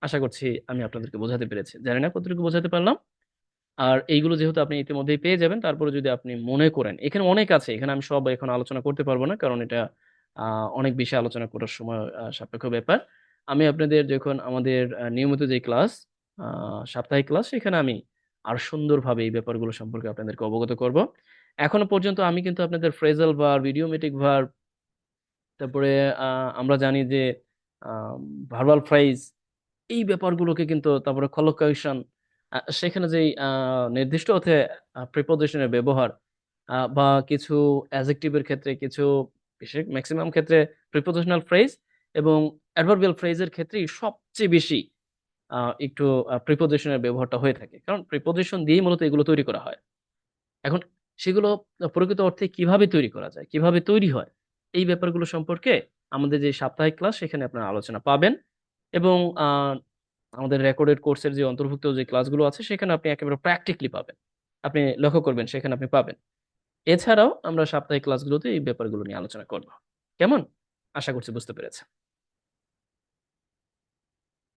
আশা করছি আমি আপনাদেরকে বোঝাতে পেরেছি, জানি না কতটুকু বোঝাতে পারলাম। আর এইগুলো যেহেতু আপনি ইতিমধ্যেই পেয়ে যাবেন, তারপরে যদি আপনি মনে করেন, এখানে অনেক আছে, এখানে আমি সব এখন আলোচনা করতে পারবো না, কারণ এটা অনেক বেশি আলোচনা করার সময় সাপেক্ষ ব্যাপার। আমি আপনাদের যখন আমাদের নিয়মিত যে ক্লাস, সাপ্তাহিক ক্লাস, সেখানে আমি আর সুন্দরভাবে এই ব্যাপারগুলো সম্পর্কে আপনাদেরকে অবগত করব। এখনো পর্যন্ত আমি কিন্তু আপনাদের ফ্রেজাল ভার্ব, ইডিওমেটিক ভার্ব, তারপরে আমরা জানি যে ভার্বাল ফ্রেজ, এই ব্যাপারগুলোকে কিন্তু, তারপরে কলোকেশন, সেখানে যে নির্দিষ্ট অর্থে প্রিপোজিশনের ব্যবহার, বা কিছু অ্যাডজেক্টিভের ক্ষেত্রে, কিছু বিশেষ ম্যাক্সিমাম ক্ষেত্রে প্রিপোজিশনাল ফ্রেজ এবং অ্যাডভার্বিয়াল ফ্রেজের ক্ষেত্রেই সবচেয়ে বেশি একটু প্রিপোজিশনের ব্যবহারটা হয়ে থাকে, কারণ প্রিপোজিশন দিয়েই মূলত এগুলো তৈরি করা হয়। এখন সেগুলো প্রকৃত অর্থে কিভাবে তৈরি করা যায়, কিভাবে তৈরি হয়, এই ব্যাপারগুলো সম্পর্কে আমাদের যে সাপ্তাহিক ক্লাস সেখানে আপনারা আলোচনা পাবেন। এবং আমাদের রেকর্ডেড কোর্সের যে অন্তর্ভুক্ত যে ক্লাসগুলো আছে সেখানে আপনি একেবারে প্র্যাকটিক্যালি পাবেন, আপনি লক্ষ্য করবেন সেখানে আপনি পাবেন। এছাড়াও আমরা সাপ্তাহিক ক্লাসগুলোতে এই ব্যাপারগুলো নিয়ে আলোচনা করব। কেমন? আশা করছি বুঝতে পেরেছেন।